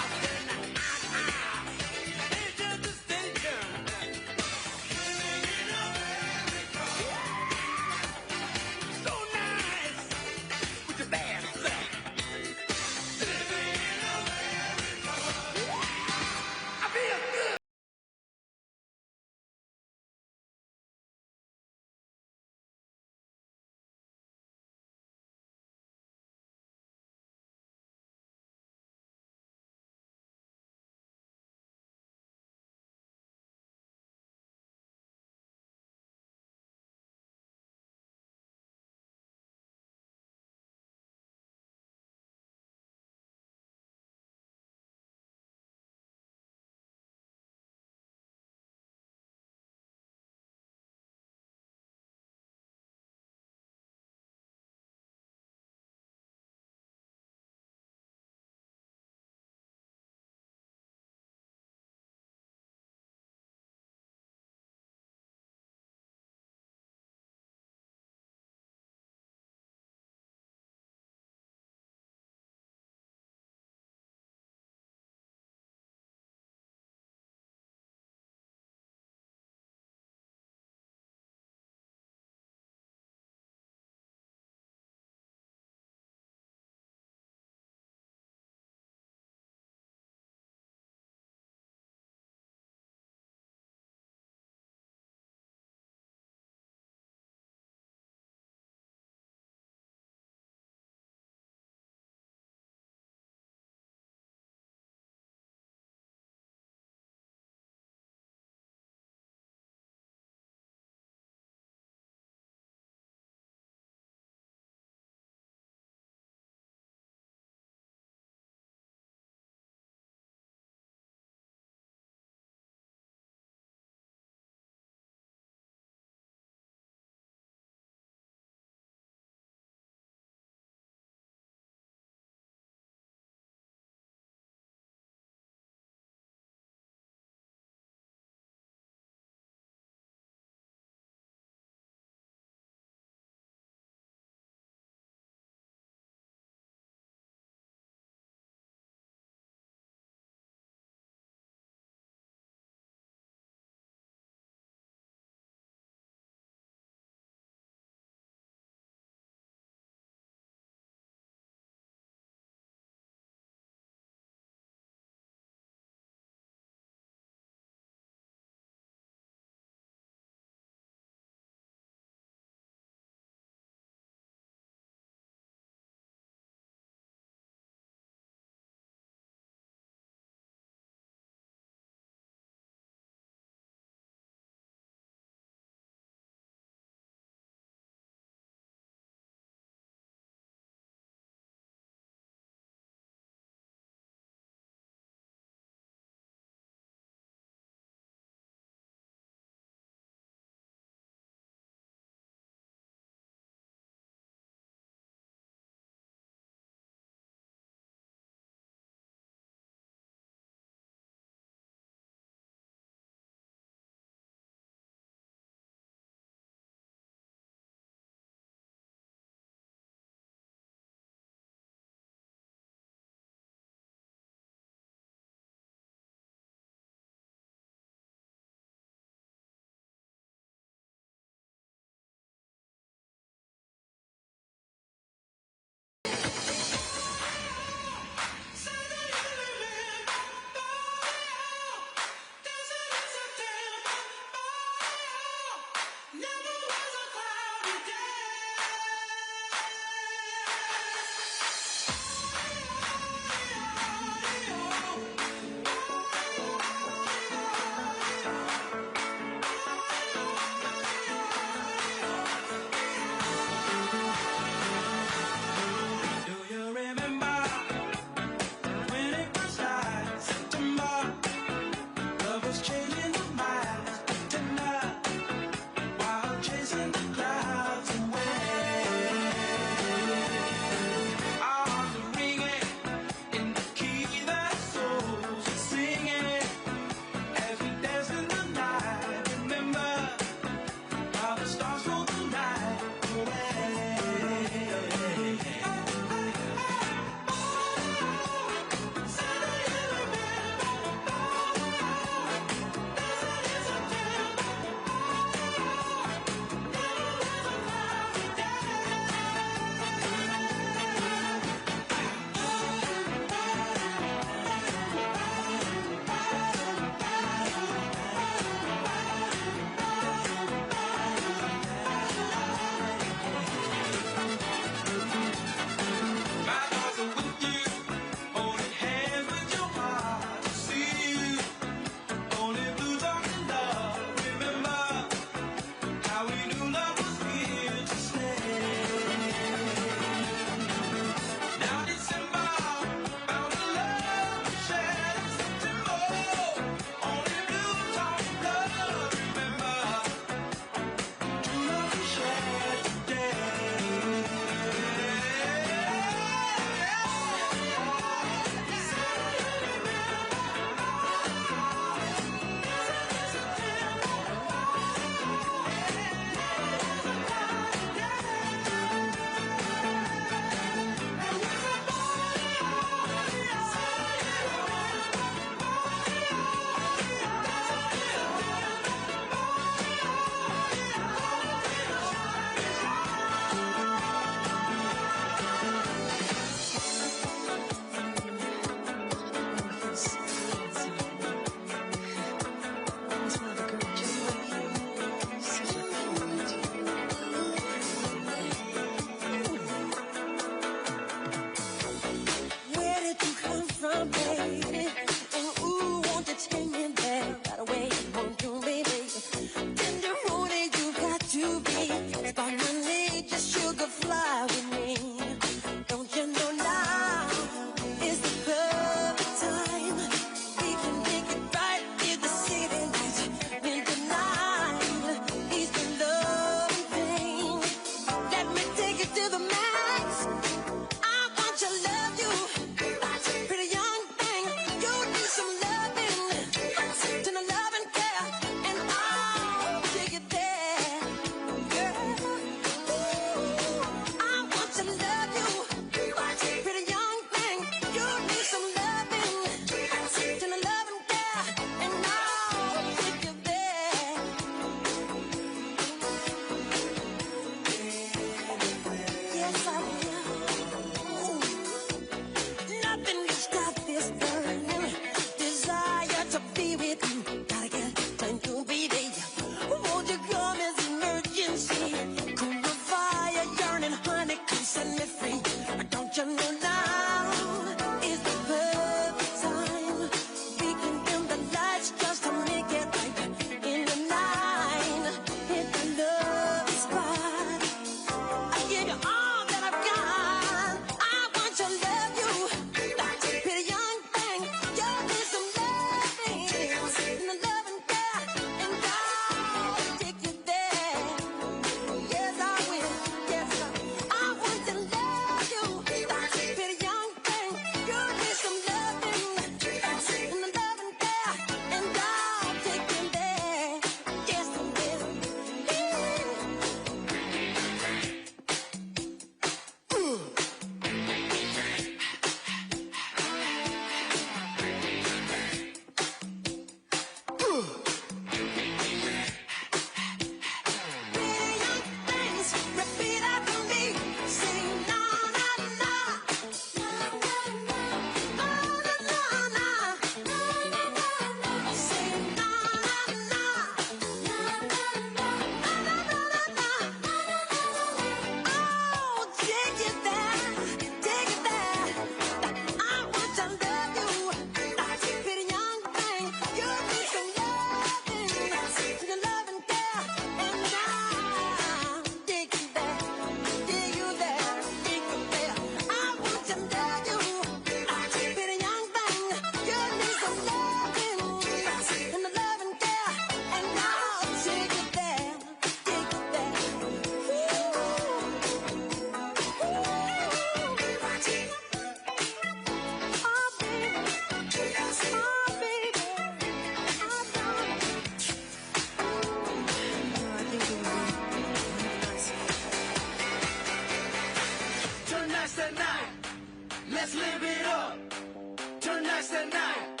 Tonight's the night.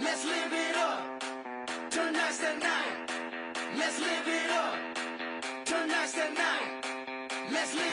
Let's live it up. Tonight's the night. Let's live it up. Tonight's the night. Let's live.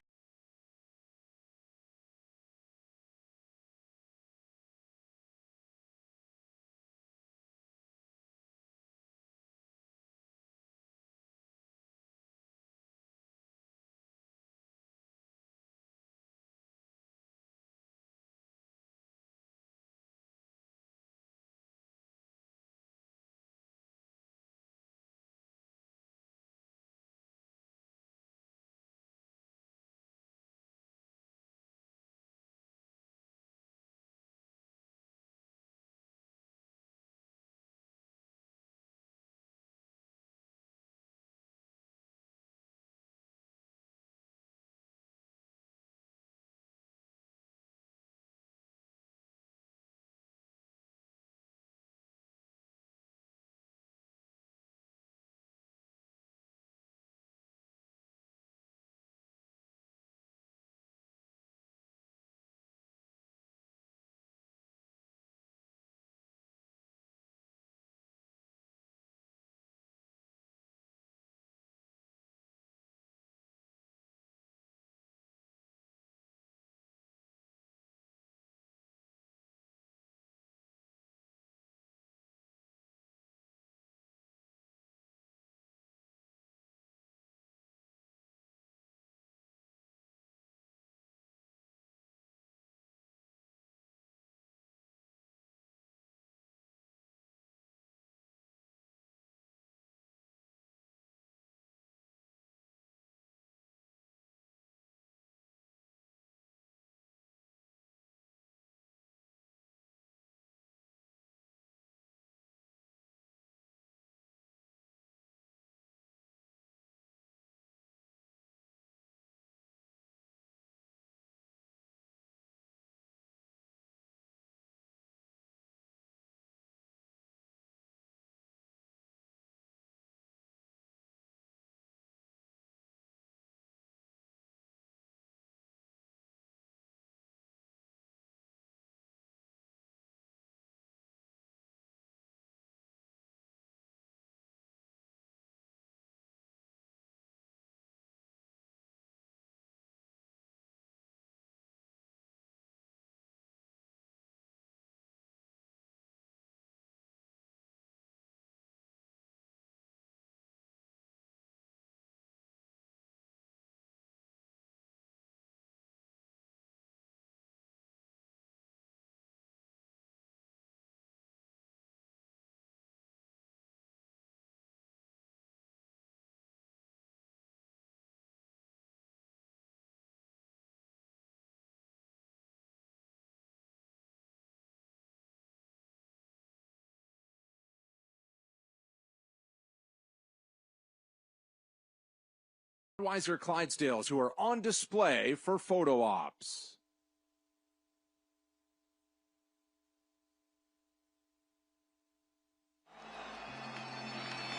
Weiser Clydesdales who are on display for photo ops.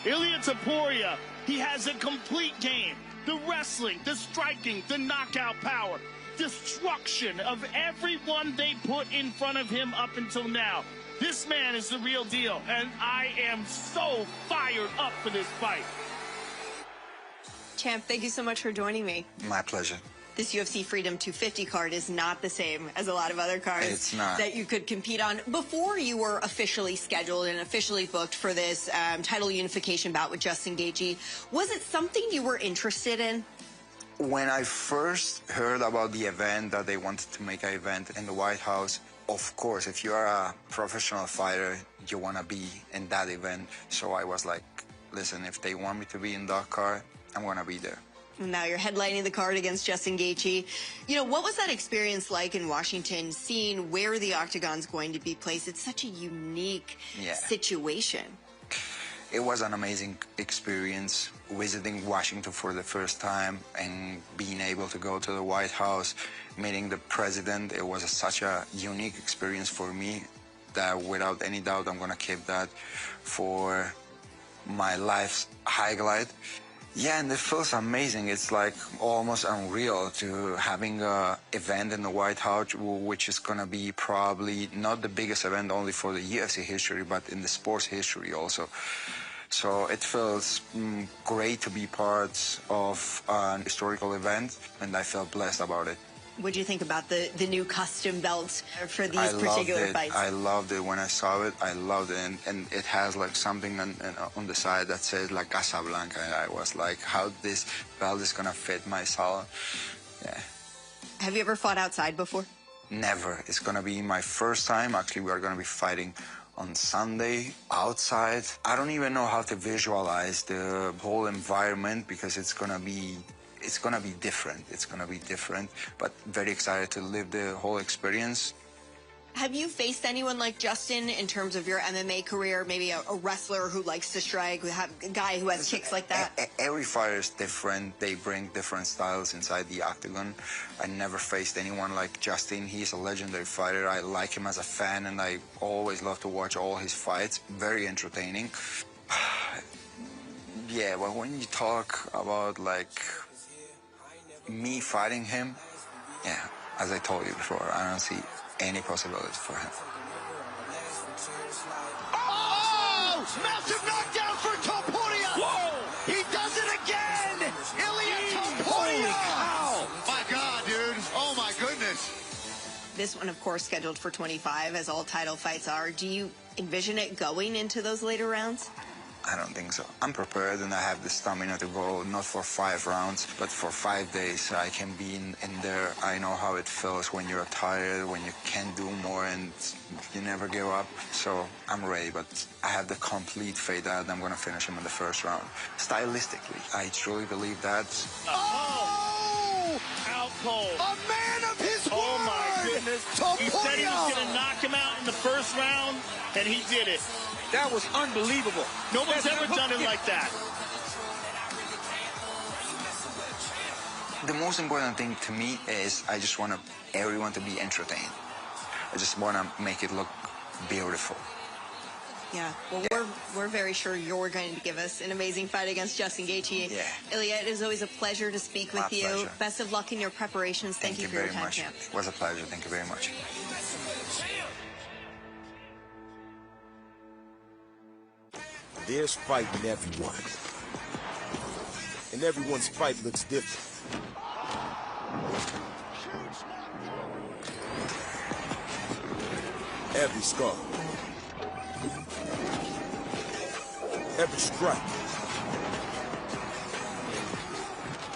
Ilia Topuria, he has a complete game. The wrestling, the striking, the knockout power, destruction of everyone they put in front of him up until now. This man is the real deal, and I am so fired up for this fight. Champ, thank you so much for joining me. My pleasure. This UFC Freedom 250 card is not the same as a lot of other cards that you could compete on. Before you were officially scheduled and officially booked for this title unification bout with Justin Gaethje, was it something you were interested in? When I first heard about the event, that they wanted to make an event in the White House, of course, if you're a professional fighter, you want to be in that event. So I was like, listen, if they want me to be in that card, I'm going to be there. Now you're headlining the card against Justin Gaethje. You know, what was that experience like in Washington, seeing where the octagon's going to be placed? It's such a unique situation. It was an amazing experience visiting Washington for the first time and being able to go to the White House, meeting the president. It was such a unique experience for me that without any doubt I'm going to keep that for my life's highlight. Yeah, and it feels amazing. It's like almost unreal to having an event in the White House, which is going to be probably not the biggest event only for the UFC history, but in the sports history also. So it feels great to be part of an historical event, and I feel blessed about it. What do you think about the new custom belts for these particular fights? I loved it when I saw it. I loved it, and it has like something on the side that says like Casablanca. And I was like, how this belt is gonna fit my style? Yeah. Have you ever fought outside before? Never. It's gonna be my first time. Actually, we are gonna be fighting on Sunday outside. I don't even know how to visualize the whole environment because it's gonna be different. It's gonna be different, but very excited to live the whole experience. Have you faced anyone like Justin in terms of your MMA career? Maybe a wrestler who likes to strike, a guy who has kicks like that? Every fighter is different. They bring different styles inside the octagon. I never faced anyone like Justin. He's a legendary fighter. I like him as a fan, and I always love to watch all his fights. Very entertaining. Yeah, but when you talk about like me fighting him, yeah, as I told you before, I don't see any possibility for him. Oh! Massive knockdown for Topuria! Whoa! He does it again! Ilya Topuria! Holy cow! My God, dude. Oh, my goodness. This one, of course, scheduled for 25, as all title fights are. Do you envision it going into those later rounds? I don't think so. I'm prepared, and I have the stamina to go not for 5 rounds, but for 5 days. I can be in there. I know how it feels when you're tired, when you can't do more, and you never give up. So I'm ready, but I have the complete faith that I'm going to finish him in the first round. Stylistically, I truly believe that. Oh! Out cold. A man of his word! Oh, my goodness. He said he was going to knock him out in the first round, and he did it. That was unbelievable. No one's ever done it like that. The most important thing to me is I just want everyone to be entertained. I just want to make it look beautiful. Yeah, well, we're very sure you're going to give us an amazing fight against Justin Gaethje. Yeah. Ilya, it is always a pleasure to speak with you. Pleasure. Best of luck in your preparations. Thank you for your time, champ. It was a pleasure. Thank you very much. There's fight in everyone. And everyone's fight looks different. Every scar. Every strike.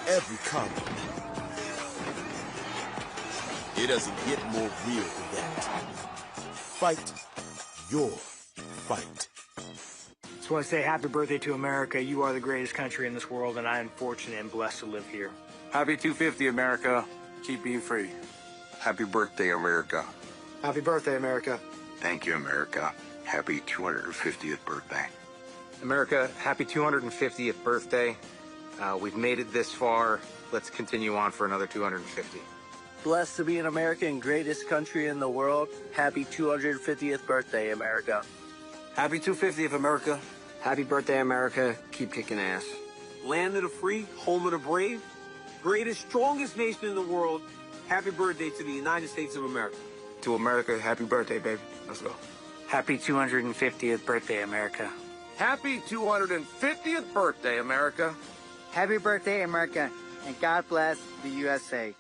Every combo. It doesn't get more real than that. Fight your fight. Just want to say happy birthday to America. You are the greatest country in this world, and I am fortunate and blessed to live here. Happy 250, America. Keep being free. Happy birthday, America. Happy birthday, America. Thank you, America. Happy 250th birthday. America, happy 250th birthday. We've made it this far. Let's continue on for another 250. Blessed to be an American, greatest country in the world. Happy 250th birthday, America. Happy 250th, America. Happy birthday, America. Keep kicking ass. Land of the free, home of the brave, greatest, strongest nation in the world. Happy birthday to the United States of America. To America, happy birthday, baby. Let's go. Happy 250th birthday, America. Happy 250th birthday, America. Happy birthday, America, and God bless the USA.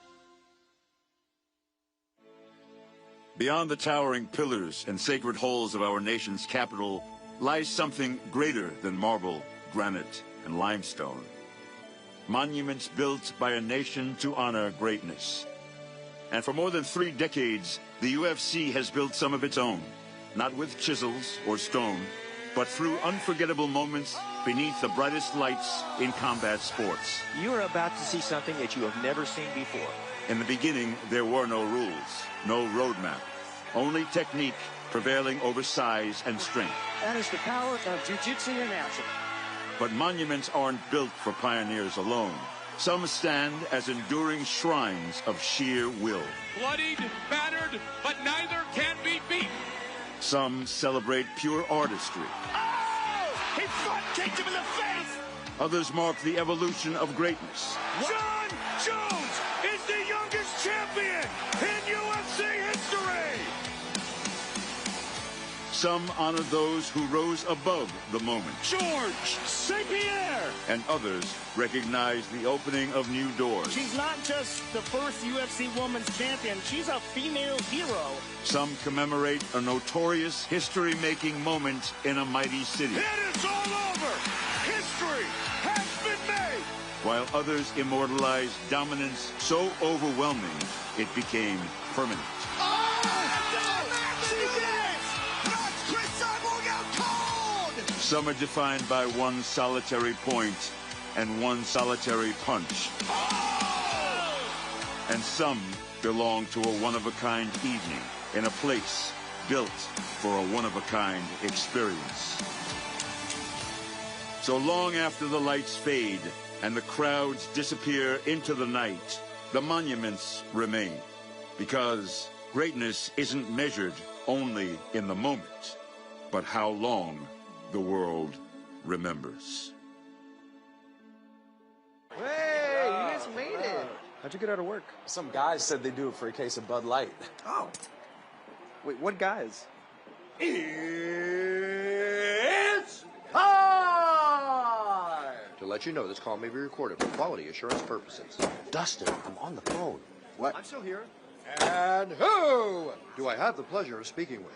Beyond the towering pillars and sacred halls of our nation's capital lies something greater than marble, granite, and limestone. Monuments built by a nation to honor greatness. And for more than 3 decades, the UFC has built some of its own, not with chisels or stone, but through unforgettable moments beneath the brightest lights in combat sports. You are about to see something that you have never seen before. In the beginning, there were no rules, no roadmap, only technique prevailing over size and strength. That is the power of jiu-jitsu announcing. But monuments aren't built for pioneers alone. Some stand as enduring shrines of sheer will. Bloodied, battered, but neither can be beat. Some celebrate pure artistry. Oh! He front kicked him in the face! Others mark the evolution of greatness. John Jones is the youngest champion in UFC history. Some honor those who rose above the moment. George St. Pierre. And others recognize the opening of new doors. She's not just the first UFC women's champion. She's a female hero. Some commemorate a notorious history-making moment in a mighty city. It is all over. History has been made. While others immortalize dominance so overwhelming, it became permanent. Some are defined by one solitary point and one solitary punch. And some belong to a one-of-a-kind evening in a place built for a one-of-a-kind experience. So long after the lights fade and the crowds disappear into the night, the monuments remain. Because greatness isn't measured only in the moment, but how long the world remembers. Hey, you guys made it. How'd you get out of work? Some guys said they'd do it for a case of Bud Light. Oh. Wait, what guys? It's time! To let you know, this call may be recorded for quality assurance purposes. Dustin, I'm on the phone. What? I'm still here. And who do I have the pleasure of speaking with?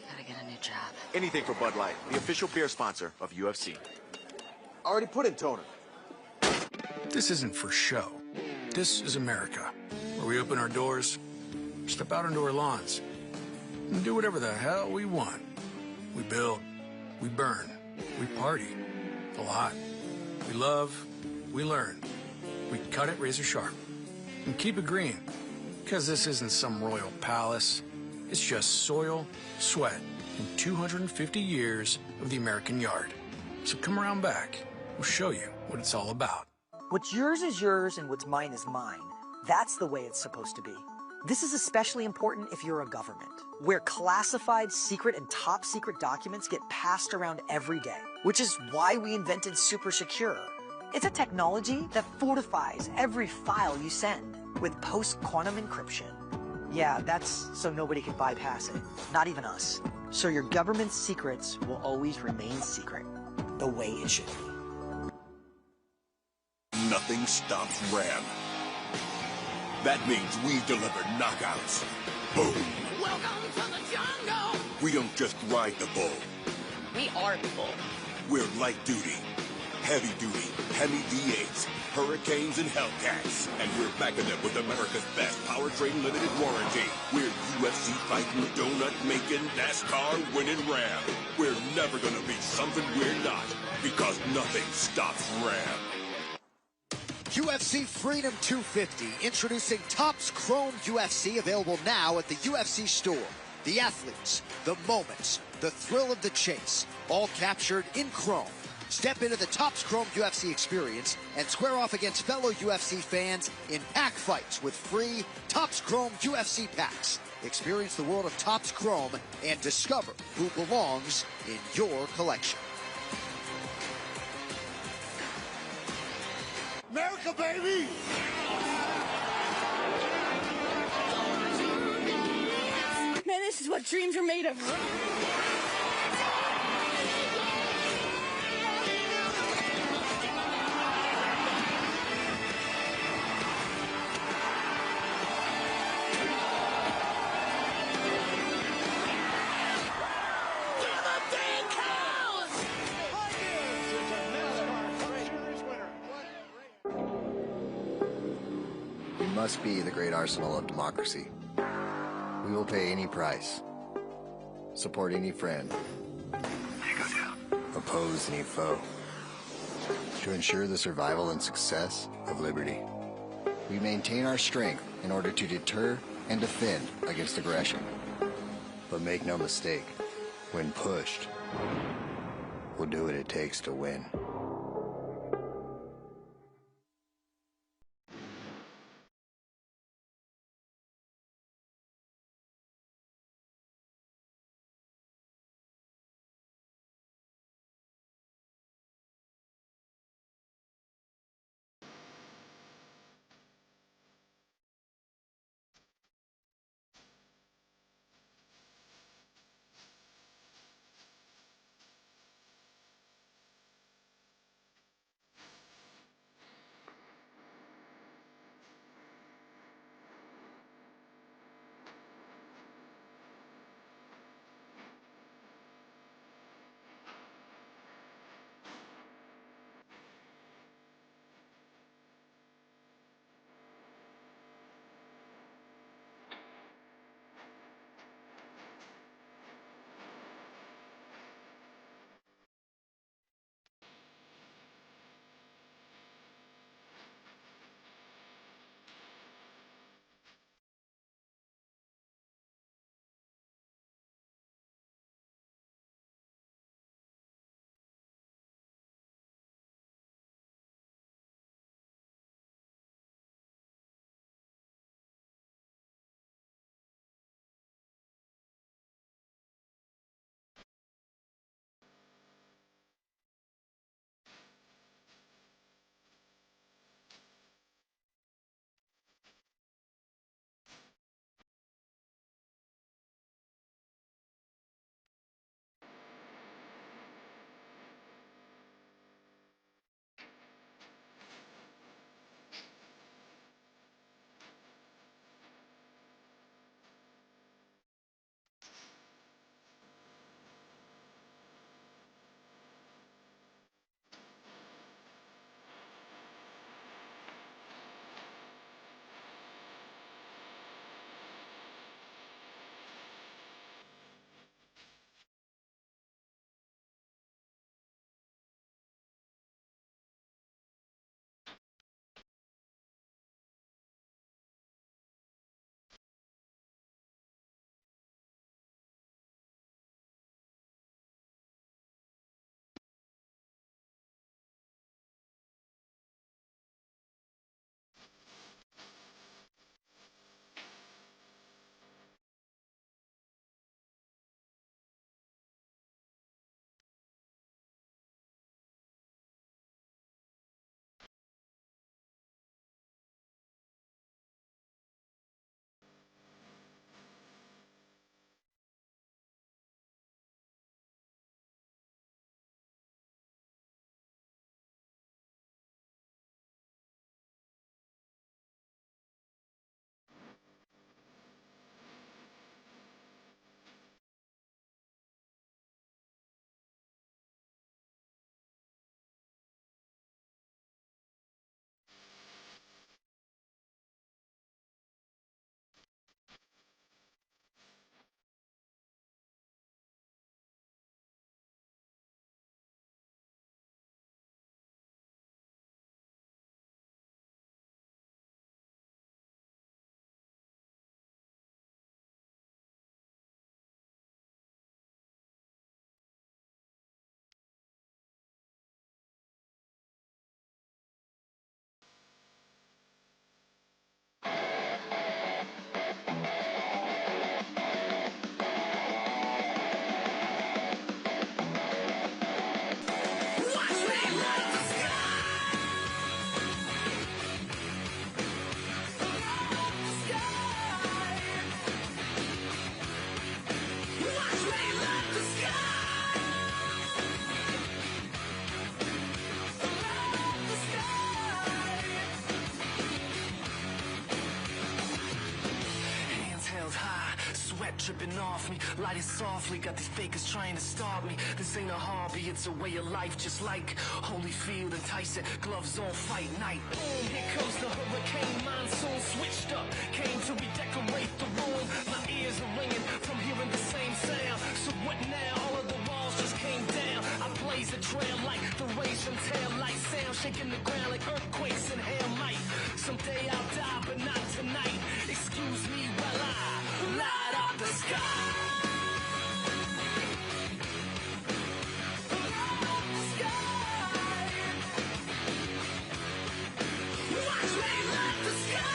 Gotta get a new job. Anything for Bud Light, the official beer sponsor of UFC. Already put in toner. This isn't for show. This is America, where we open our doors, step out onto our lawns, and do whatever the hell we want. We build, we burn, we party, a lot. We love, we learn. We cut it razor sharp and keep it green, because this isn't some royal palace. It's just soil, sweat, and 250 years of the American yard. So come around back. We'll show you what it's all about. What's yours is yours and what's mine is mine. That's the way it's supposed to be. This is especially important if you're a government, where classified, secret, and top secret documents get passed around every day, which is why we invented Super Secure. It's a technology that fortifies every file you send with post-quantum encryption. Yeah, that's so nobody can bypass it, not even us. So your government's secrets will always remain secret, the way it should be. Nothing stops Ram. That means we deliver knockouts. Boom. Welcome to the jungle. We don't just ride the bull. We are the bull. We're light duty, heavy duty, Hemi D8s, Hurricanes, and Hellcats. And we're backing them with America's best powertrain limited warranty. We're UFC fighting, donut making, NASCAR winning Ram. We're never gonna be something we're not, because nothing stops Ram. UFC Freedom 250, introducing Topps Chrome UFC, available now at the UFC store. The athletes, the moments, the thrill of the chase, all captured in chrome. Step into the Topps Chrome UFC experience and square off against fellow UFC fans in pack fights with free Topps Chrome UFC packs. Experience the world of Topps Chrome and discover who belongs in your collection. America, baby! Man, this is what dreams are made of. We must be the great arsenal of democracy. We will pay any price, support any friend, oppose any foe, to ensure the survival and success of liberty. We maintain our strength in order to deter and defend against aggression. But make no mistake, when pushed, we'll do what it takes to win. dripping off me. Light it softly, got these fakers trying to stop me. This ain't a hobby, it's a way of life, just like Holyfield and Tyson. Gloves on, fight night. Boom, here comes the hurricane. Monsoon switched up, came to redecorate the room. My ears are ringing from hearing the same sound. So what now? All of the walls just came down. I blaze a trail like the rays from tail light sound, shaking the ground like earthquakes and hail might. Someday I'll die, but not tonight. Excuse me while I light up the sky. Watch me light the sky.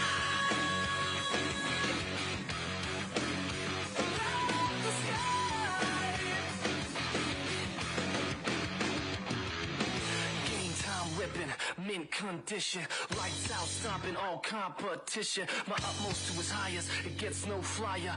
Light the sky. Game time ripping, mint condition. Lights out, stomping all competition. My utmost to his highest, it gets no flyer.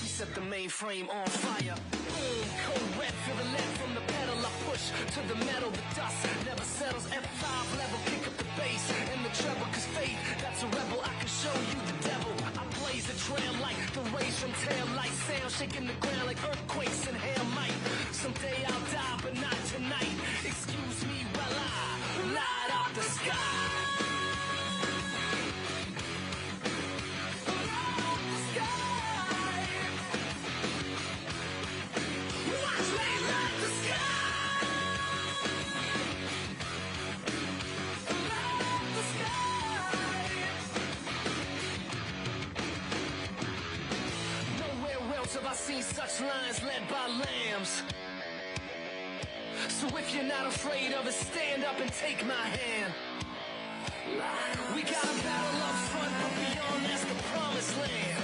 We set the mainframe on fire. Boom, cold red, feel the lead from the pedal. I push to the metal, the dust never settles. F5 level, kick up the bass and the treble. Cause faith, that's a rebel, I can show you the devil. I blaze a trail like the rays from tail light sound, shaking the ground like earthquakes and hail might. Someday I'll die, but not tonight. Excuse me while I light up the sky. Watch me light the sky. Light the sky. Nowhere else have I seen such lines led by lambs. So if you're not afraid of it, stand up and take my hand. We got a battle up front, but beyond that's the promised land.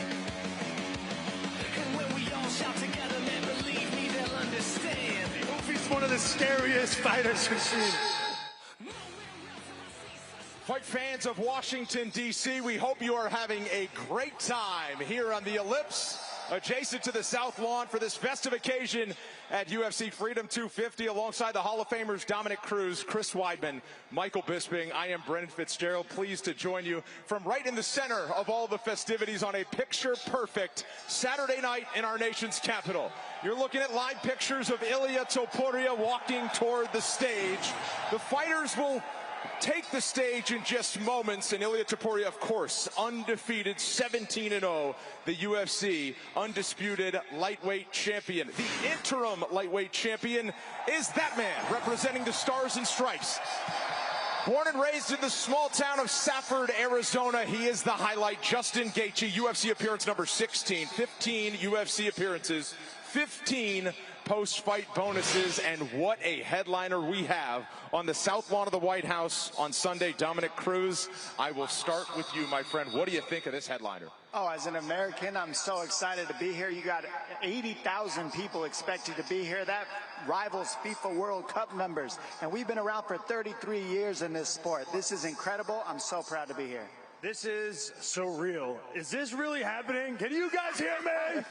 And when we all shout together, man, believe me, they'll understand. He's one of the scariest fighters we've seen. Fight fans of Washington, D.C., we hope you are having a great time here on the Ellipse, adjacent to the South Lawn for this festive occasion at UFC Freedom 250, alongside the Hall of Famers Dominic Cruz, Chris Weidman, Michael Bisping. I am Brendan Fitzgerald, pleased to join you from right in the center of all the festivities on a picture-perfect Saturday night in our nation's capital. You're looking at live pictures of Ilia Topuria walking toward the stage. The fighters will take the stage in just moments, and Ilia Topuria, of course, undefeated, 17-0, the UFC undisputed lightweight champion. The interim lightweight champion is that man, representing the Stars and Stripes. Born and raised in the small town of Safford, Arizona, he is the highlight. Justin Gaethje, UFC appearance number 16, 15 UFC appearances, 15 post-fight bonuses, and what a headliner we have on the South Lawn of the White House on Sunday. Dominic Cruz, I will start with you, my friend. What do you think of this headliner? Oh, as an American, I'm so excited to be here. You got 80,000 people expected to be here. That rivals FIFA World Cup numbers. And we've been around for 33 years in this sport. This is incredible. I'm so proud to be here. This is surreal. Is this really happening? Can you guys hear me?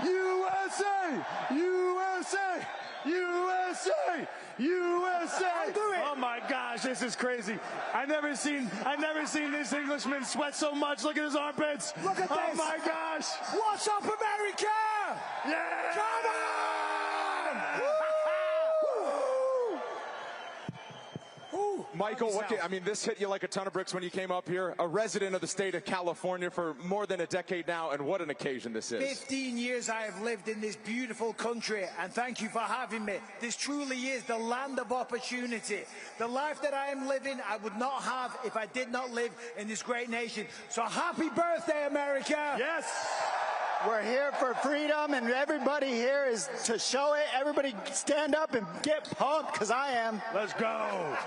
USA! USA! USA! USA! Oh my gosh, this is crazy. I've never seen this Englishman sweat so much. Look at his armpits. Look at this. Oh my gosh. What's up, America? Yeah! Come on! Michael, this hit you like a ton of bricks when you came up here. A resident of the state of California for more than a decade now, and what an occasion this is. 15 years I have lived in this beautiful country, and thank you for having me. This truly is the land of opportunity. The life that I am living, I would not have if I did not live in this great nation. So happy birthday, America! Yes! We're here for freedom, and everybody here is to show it. Everybody stand up and get pumped, because I am. Let's go!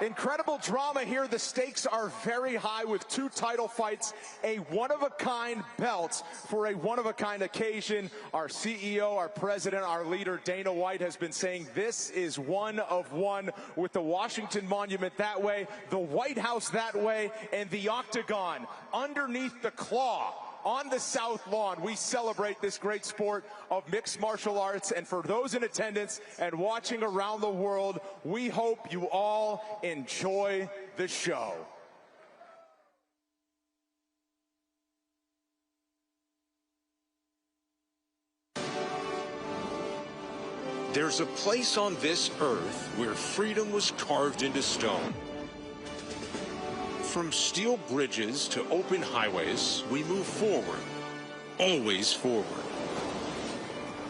Incredible drama here. The stakes are very high with 2 title fights, a one-of-a-kind belt for a one-of-a-kind occasion. Our CEO, our president, our leader, Dana White, has been saying this is one of one, with the Washington Monument that way, the White House that way, and the Octagon underneath the claw. On the South Lawn, we celebrate this great sport of mixed martial arts. And for those in attendance and watching around the world, we hope you all enjoy the show. There's a place on this earth where freedom was carved into stone. From steel bridges to open highways, we move forward, always forward.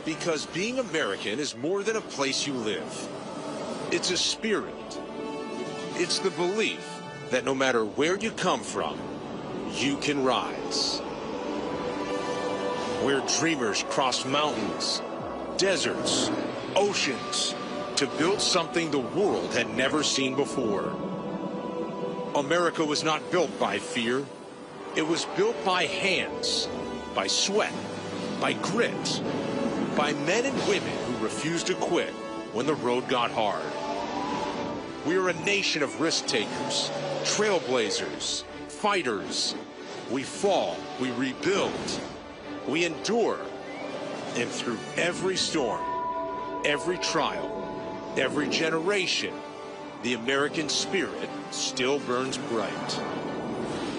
Because being American is more than a place you live. It's a spirit. It's the belief that no matter where you come from, you can rise. Where dreamers cross mountains, deserts, oceans, to build something the world had never seen before. America was not built by fear. It was built by hands, by sweat, by grit, by men and women who refused to quit when the road got hard. We are a nation of risk takers, trailblazers, fighters. We fall, we rebuild, we endure, and through every storm, every trial, every generation, the American spirit still burns bright.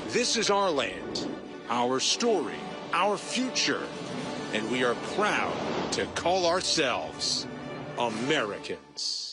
This is our land, our story, our future, and we are proud to call ourselves Americans.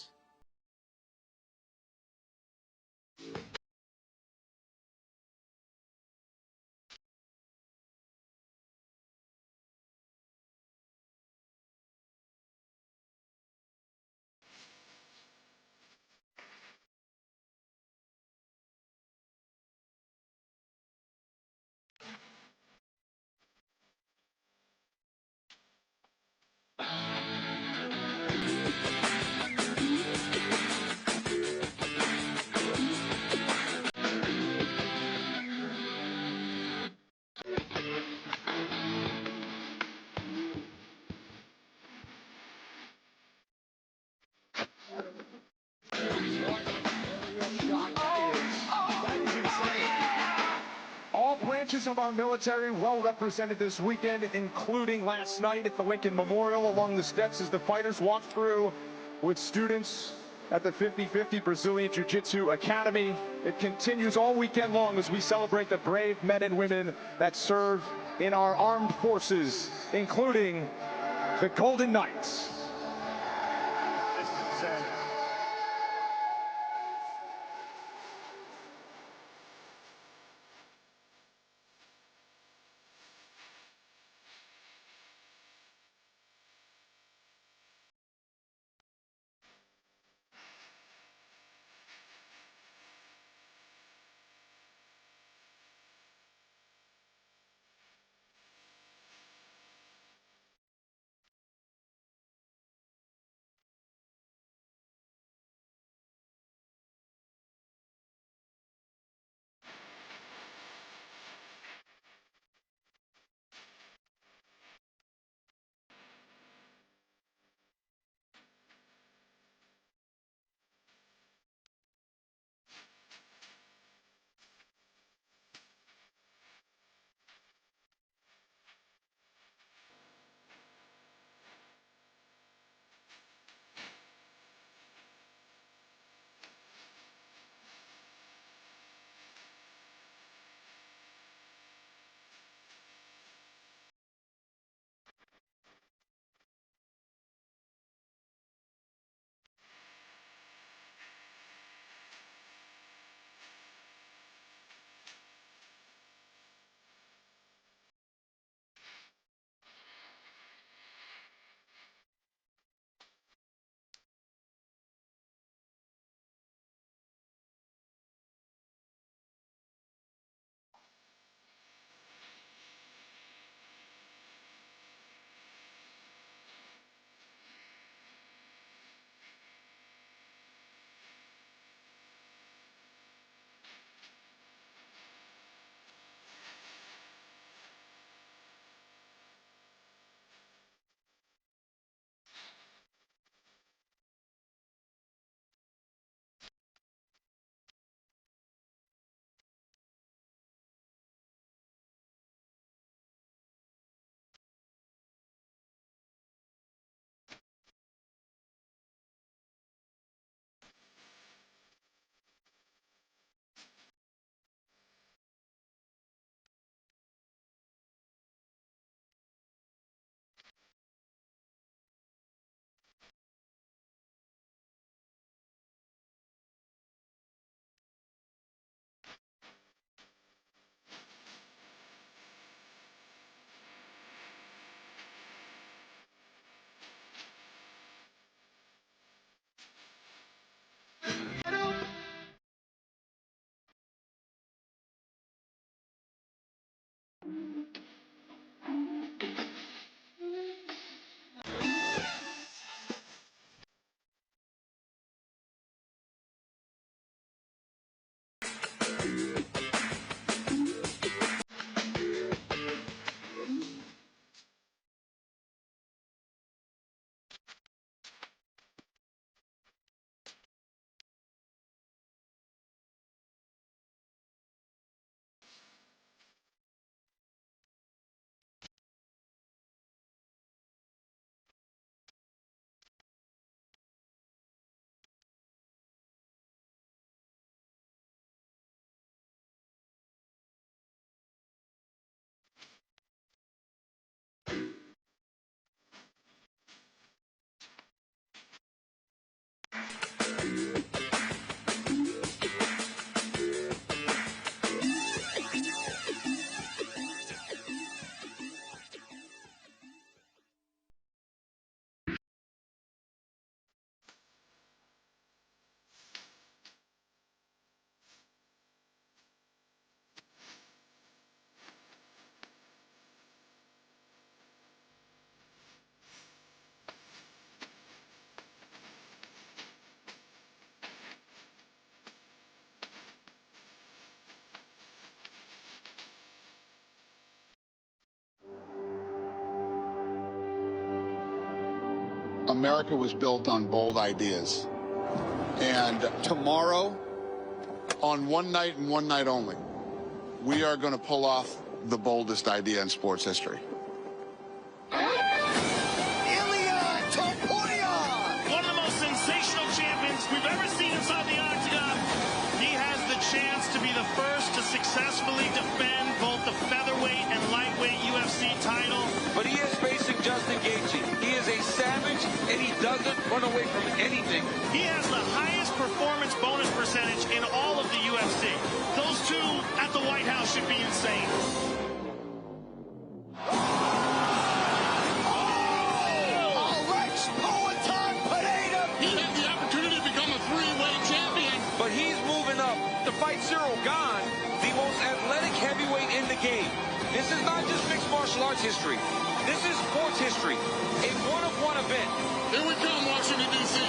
All branches of our military well represented this weekend, including last night at the Lincoln Memorial along the steps as the fighters walked through with students at the 50-50 Brazilian Jiu-Jitsu Academy. It continues all weekend long as we celebrate the brave men and women that serve in our armed forces, including the Golden Knights. America was built on bold ideas. And tomorrow, on one night and one night only, we are going to pull off the boldest idea in sports history. One of the most sensational champions we've ever seen inside the octagon. He has the chance to be the first to successfully defend both the featherweight and lightweight UFC title. But he is facing Justin Gaethje. He is a savage, and he doesn't run away from anything. He has the highest performance bonus percentage in all of the UFC. Those two at the White House should be insane. He had the opportunity to become a three-weight champion. But he's moving up to fight Cyril Gane, the most athletic heavyweight in the game. This is not just mixed martial arts history. This is sports history. A one-of-one event. Here we come, Washington, D.C.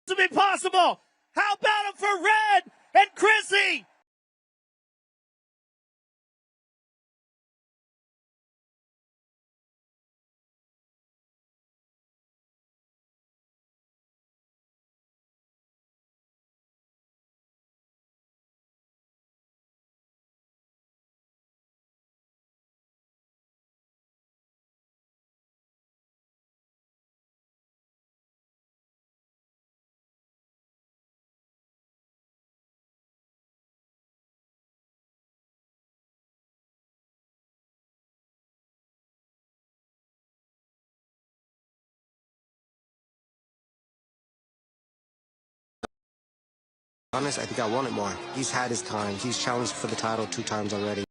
To be possible. How about him for Red and Chrissy? Honest, I think I want it more. He's had his time. He's challenged for the title 2 times already.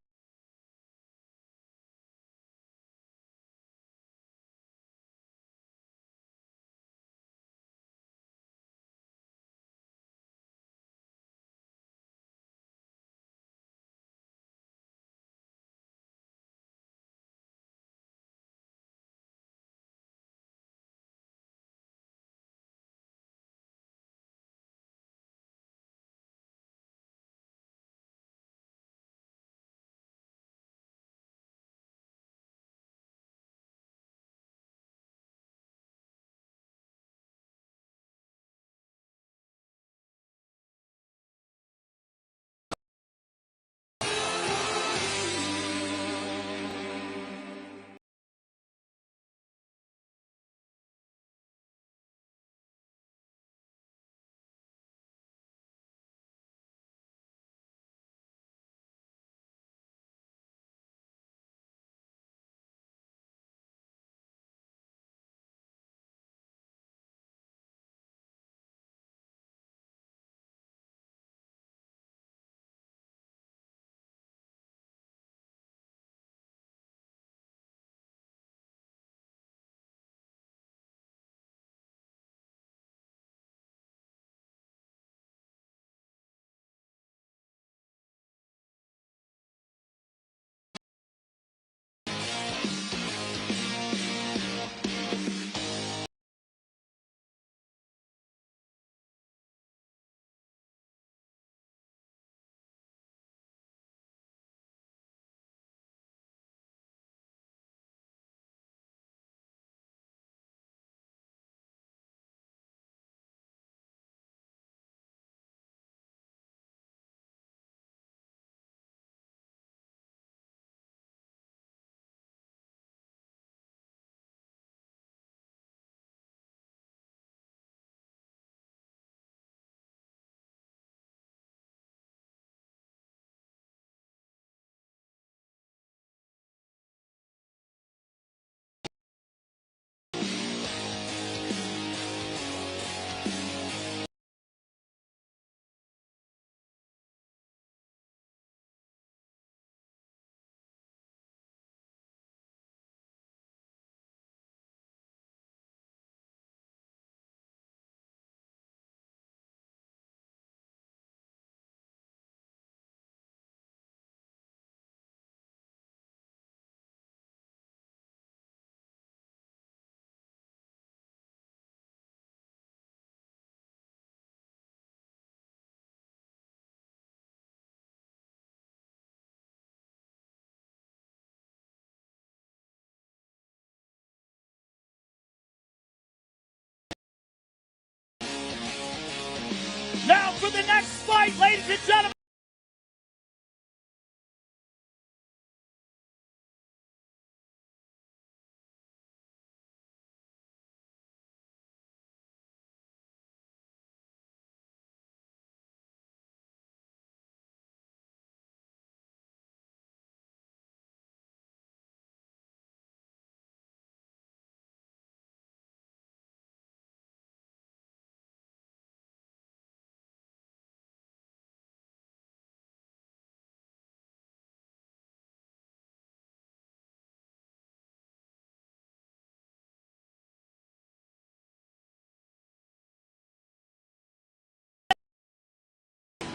fight, ladies and gentlemen.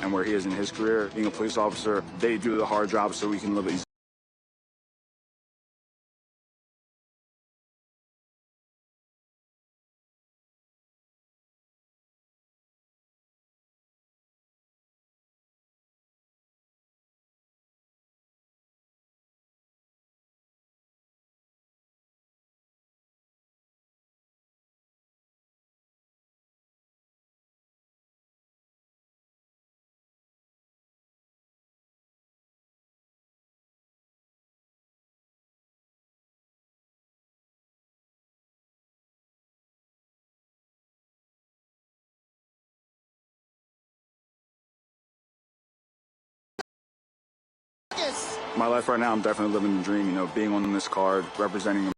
And where he is in his career, being a police officer, they do the hard job so we can live easy. My life right now, I'm definitely living the dream, you know, being on this card, representing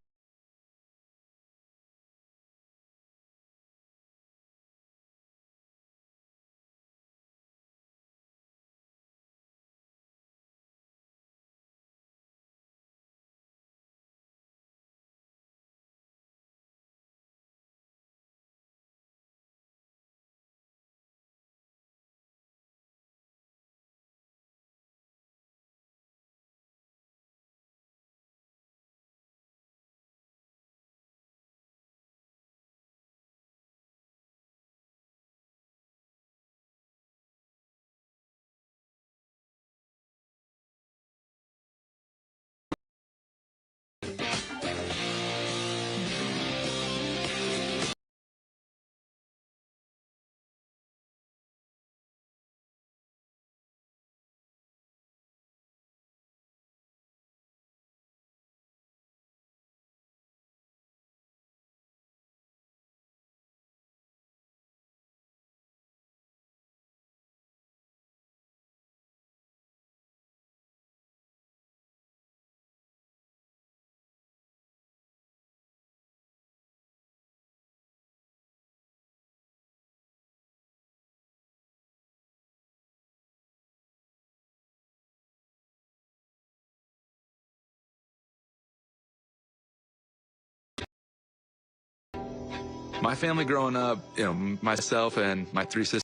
My family growing up, you know, myself and my 3 sisters.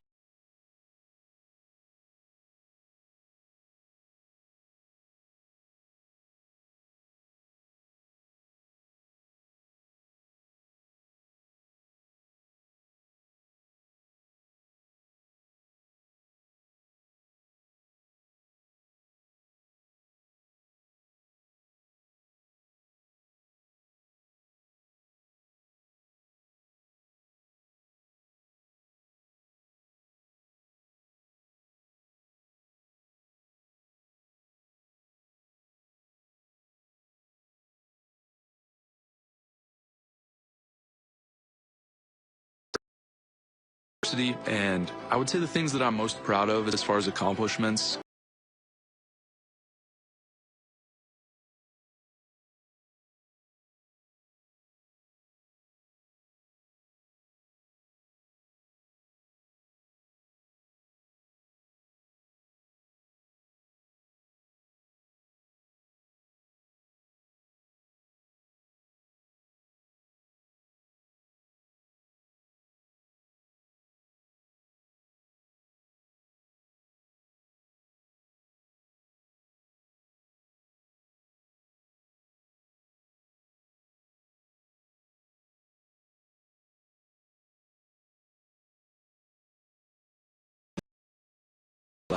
And I would say the things that I'm most proud of as far as accomplishments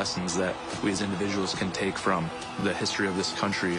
lessons that we as individuals can take from the history of this country.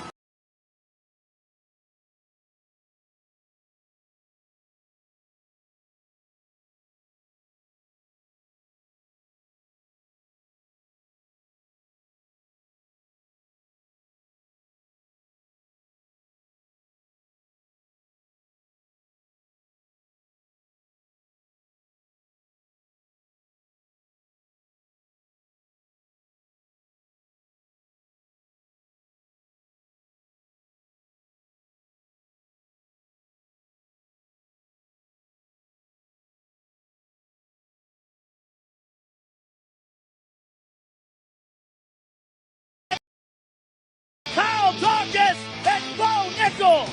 muscle.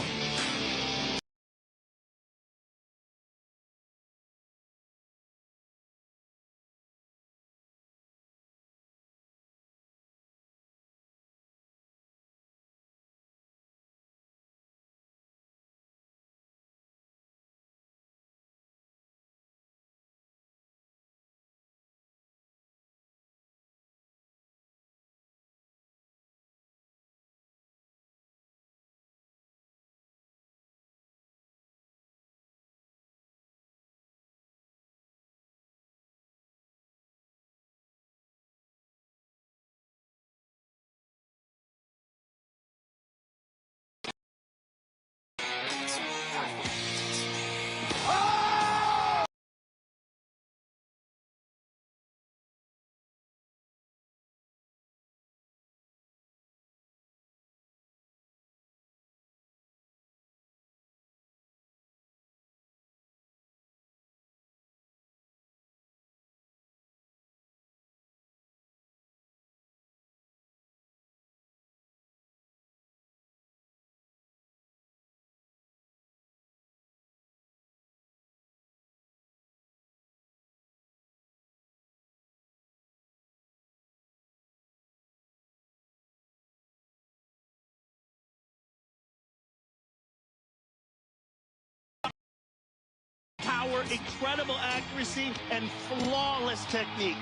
Power, incredible accuracy, and flawless technique.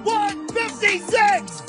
#156!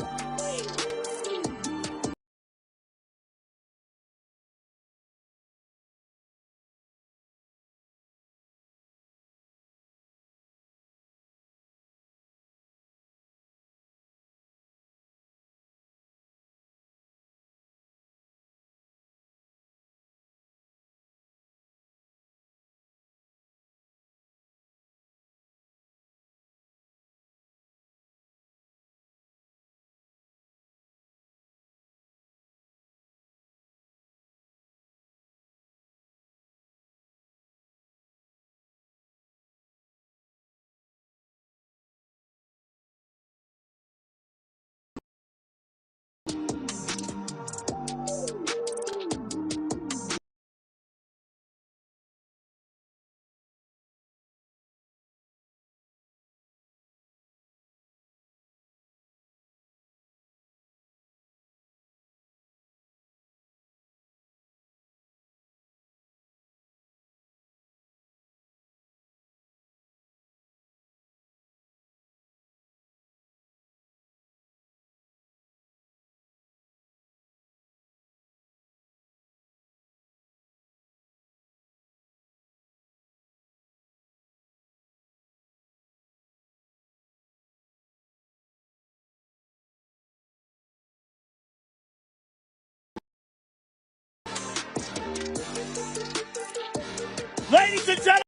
Ladies and gentlemen.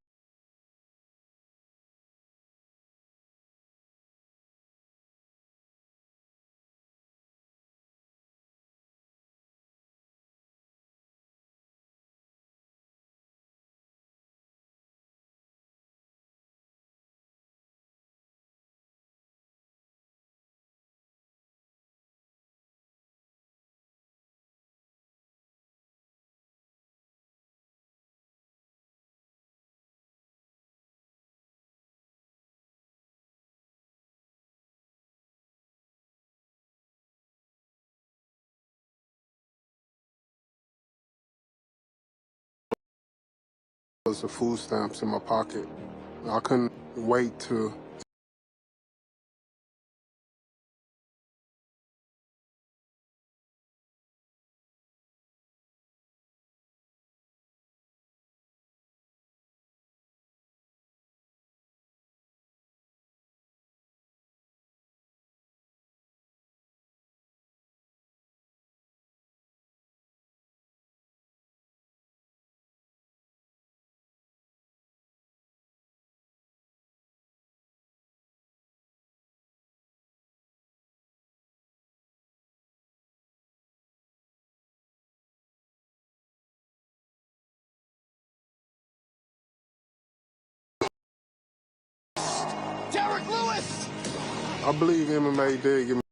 was the food stamps in my pocket. I couldn't wait to Derek Lewis! I believe MMA did give me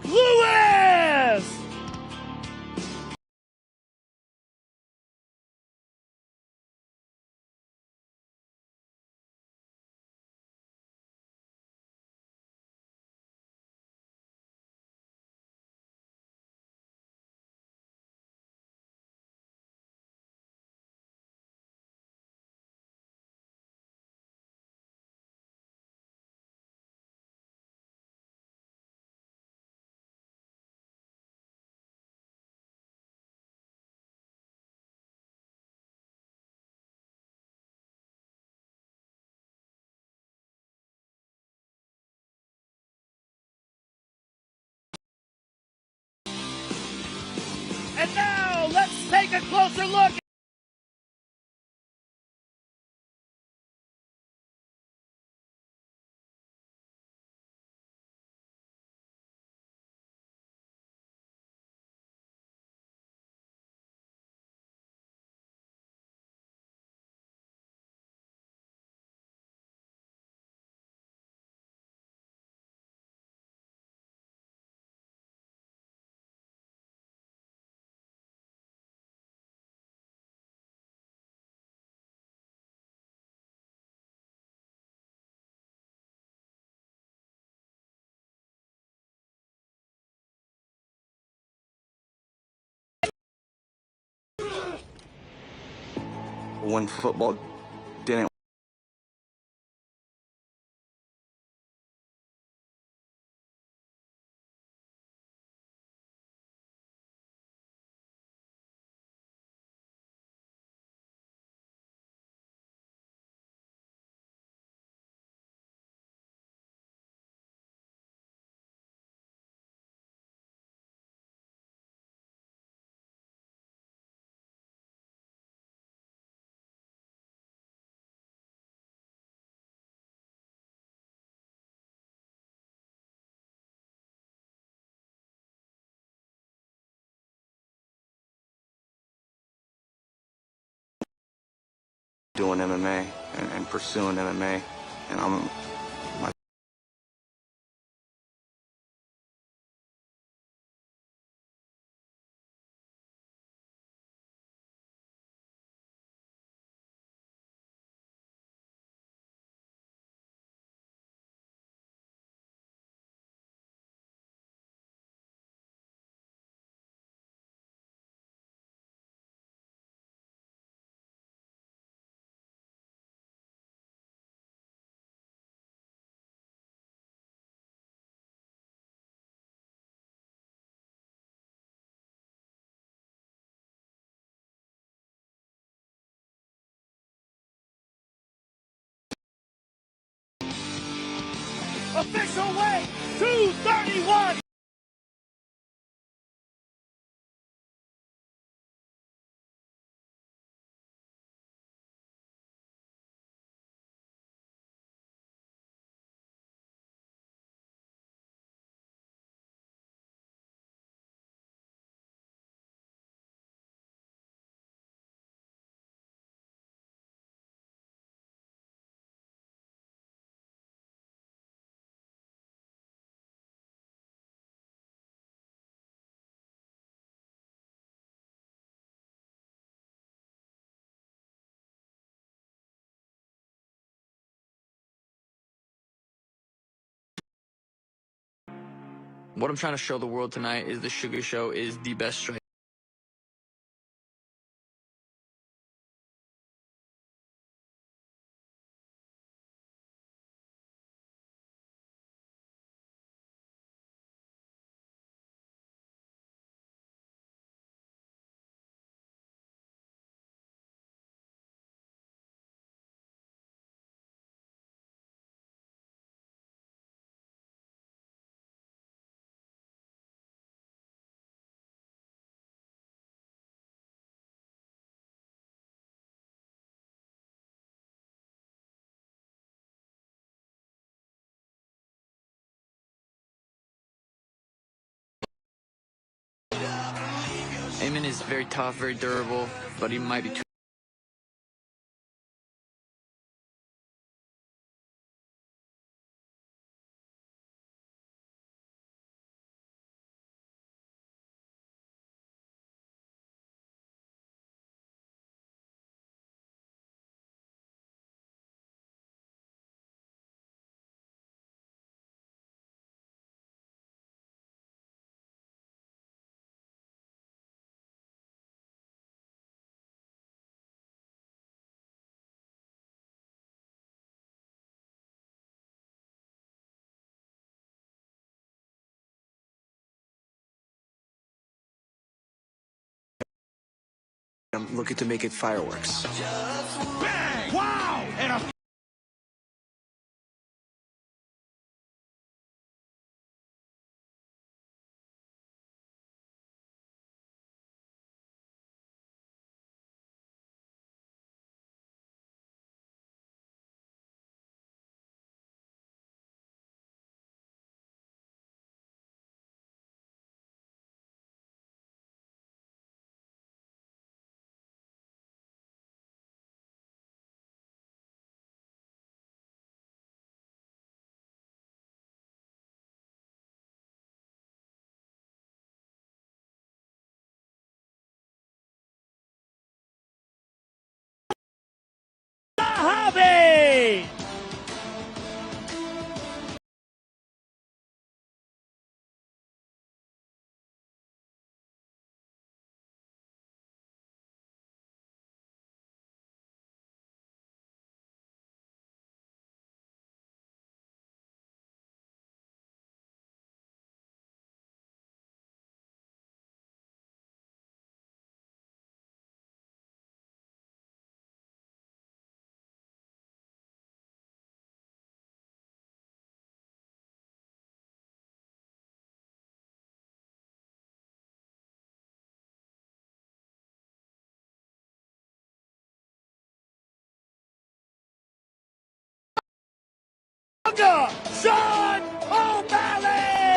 Lewis! And now, let's take a closer look. When football didn't doing MMA and pursuing MMA, and my Official weight, 231. What I'm trying to show the world tonight is the Sugar Show is the best striker. Amen is very tough, very durable, but he might be too. I'm looking to make it fireworks. Bang! Wow! And a hobby! Sean O'Malley!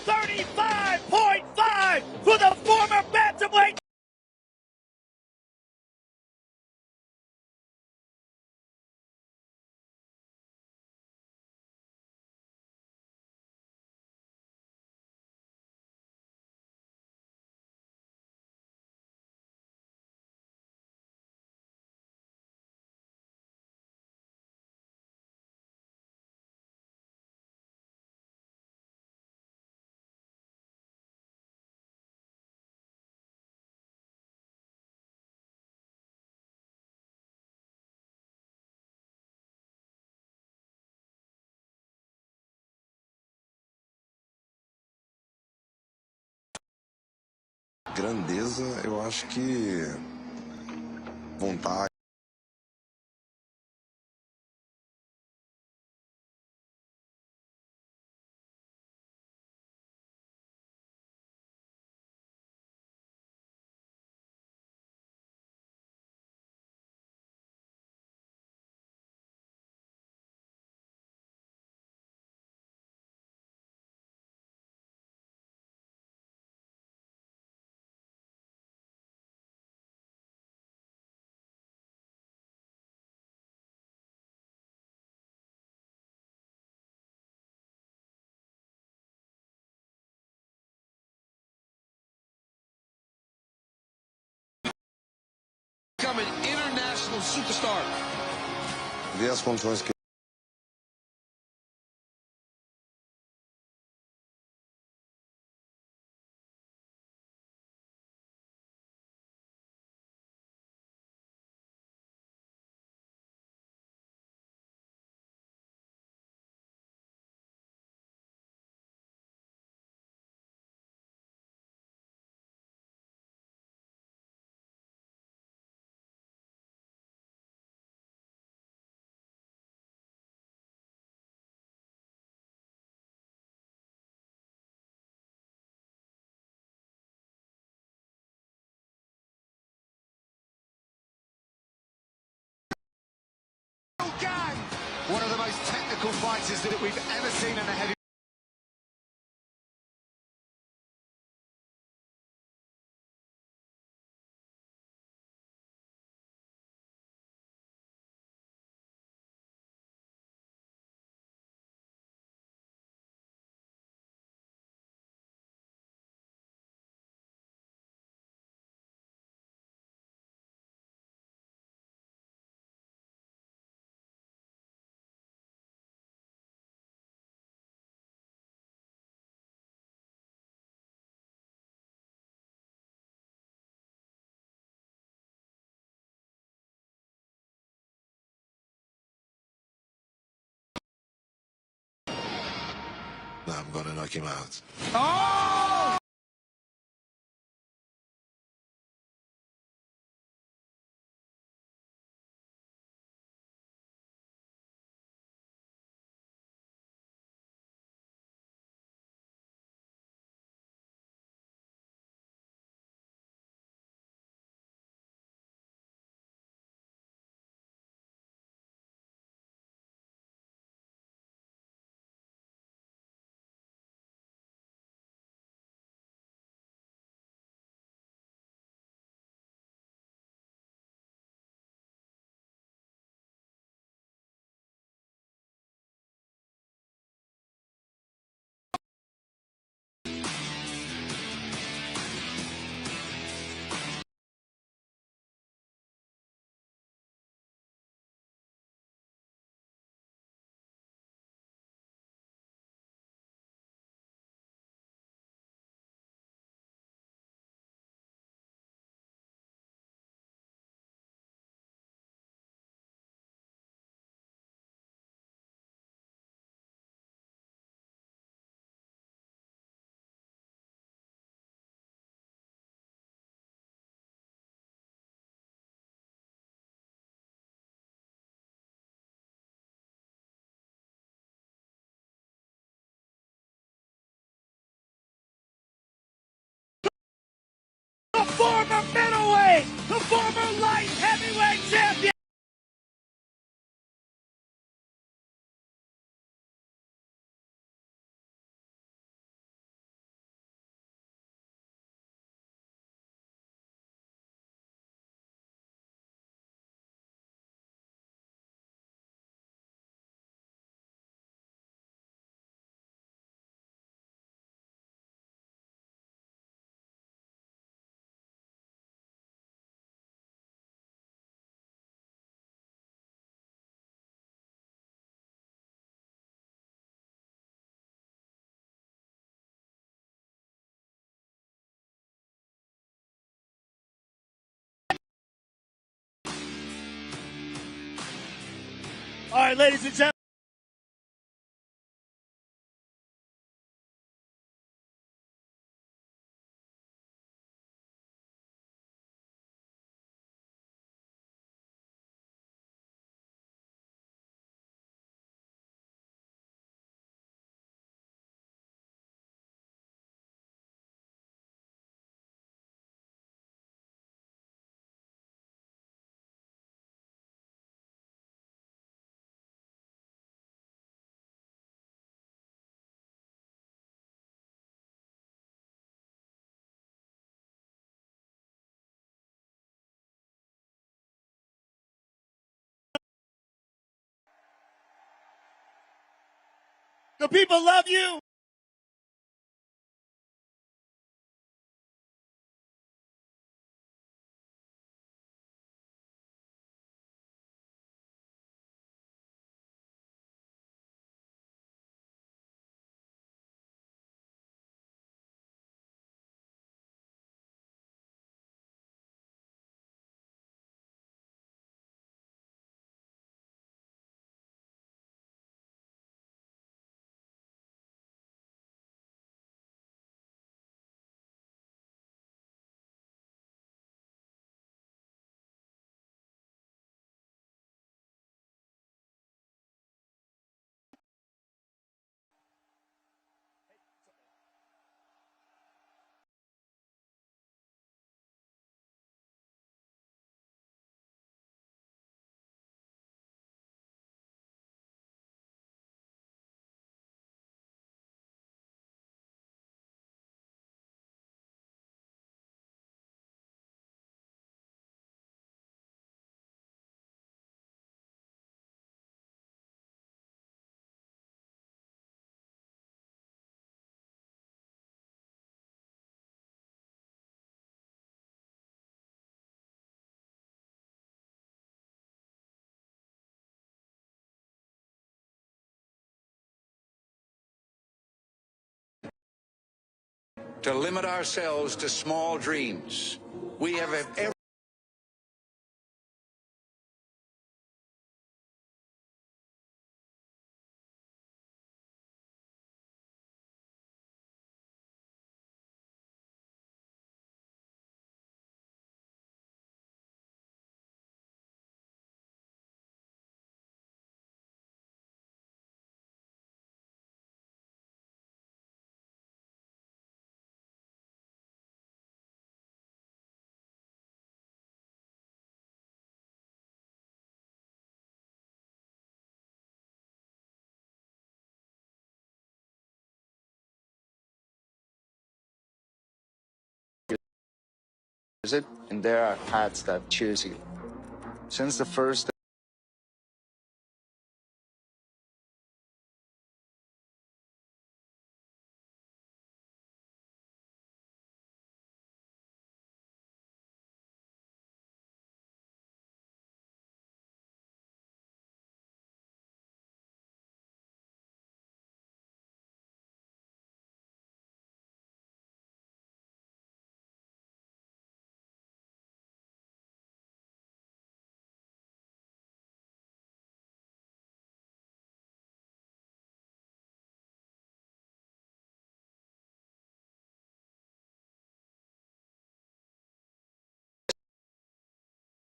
.5 for the former bantamweight. Grandeza, eu acho que vontade. become an international superstar. Vi as condições que One of the most technical fighters that we've ever seen in a heavy. I'm gonna knock him out. Oh! The former middleweight, the former light heavyweight champion. All right, ladies and gentlemen. The people love you. to limit ourselves to small dreams. We have every it, and there are hats that cheers you. Since the first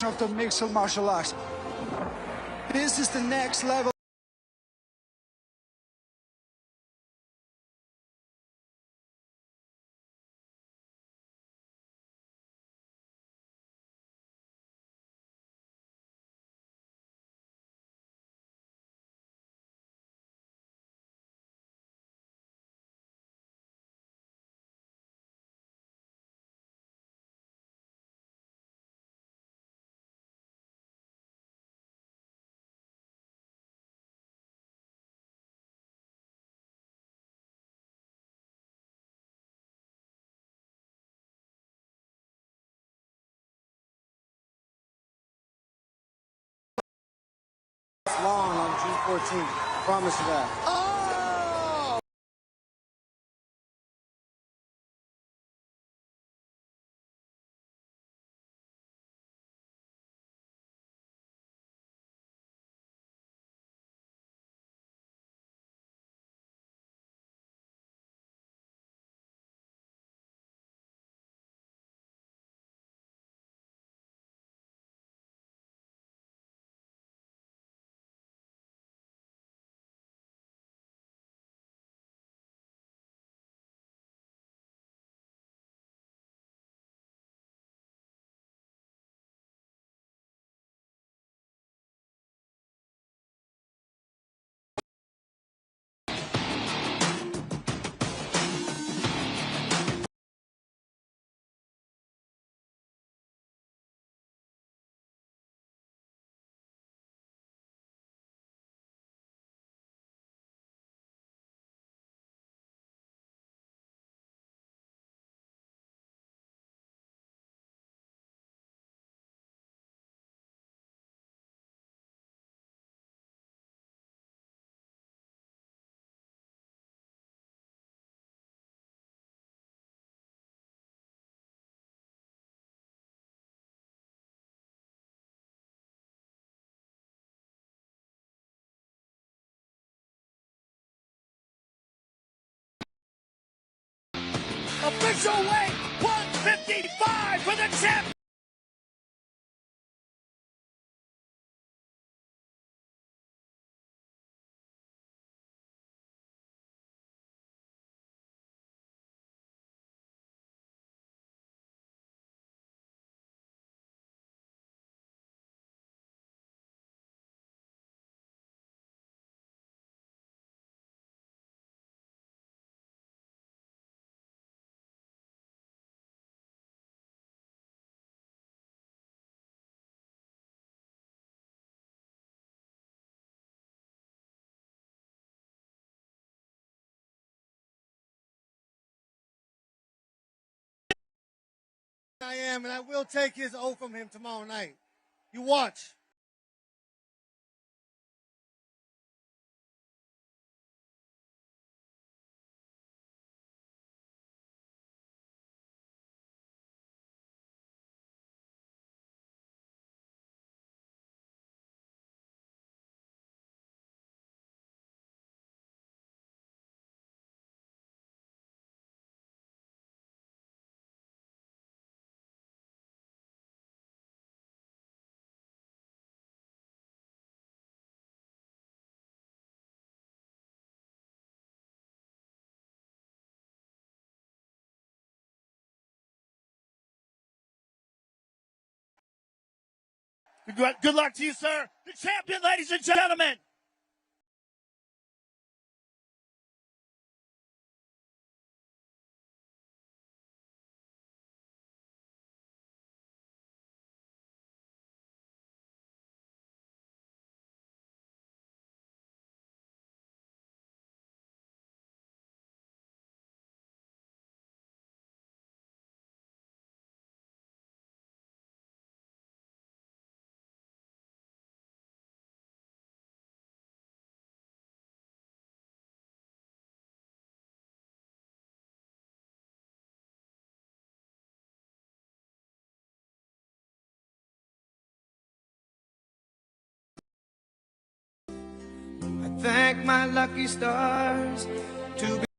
of the mixed martial arts. This is the next level. Long on June 14th. Promise you that. Official weight 155 for the champ. I am, and I will take his oath from him tomorrow night. You watch. Good luck to you, sir. The champion, ladies and gentlemen. Thank my lucky stars to be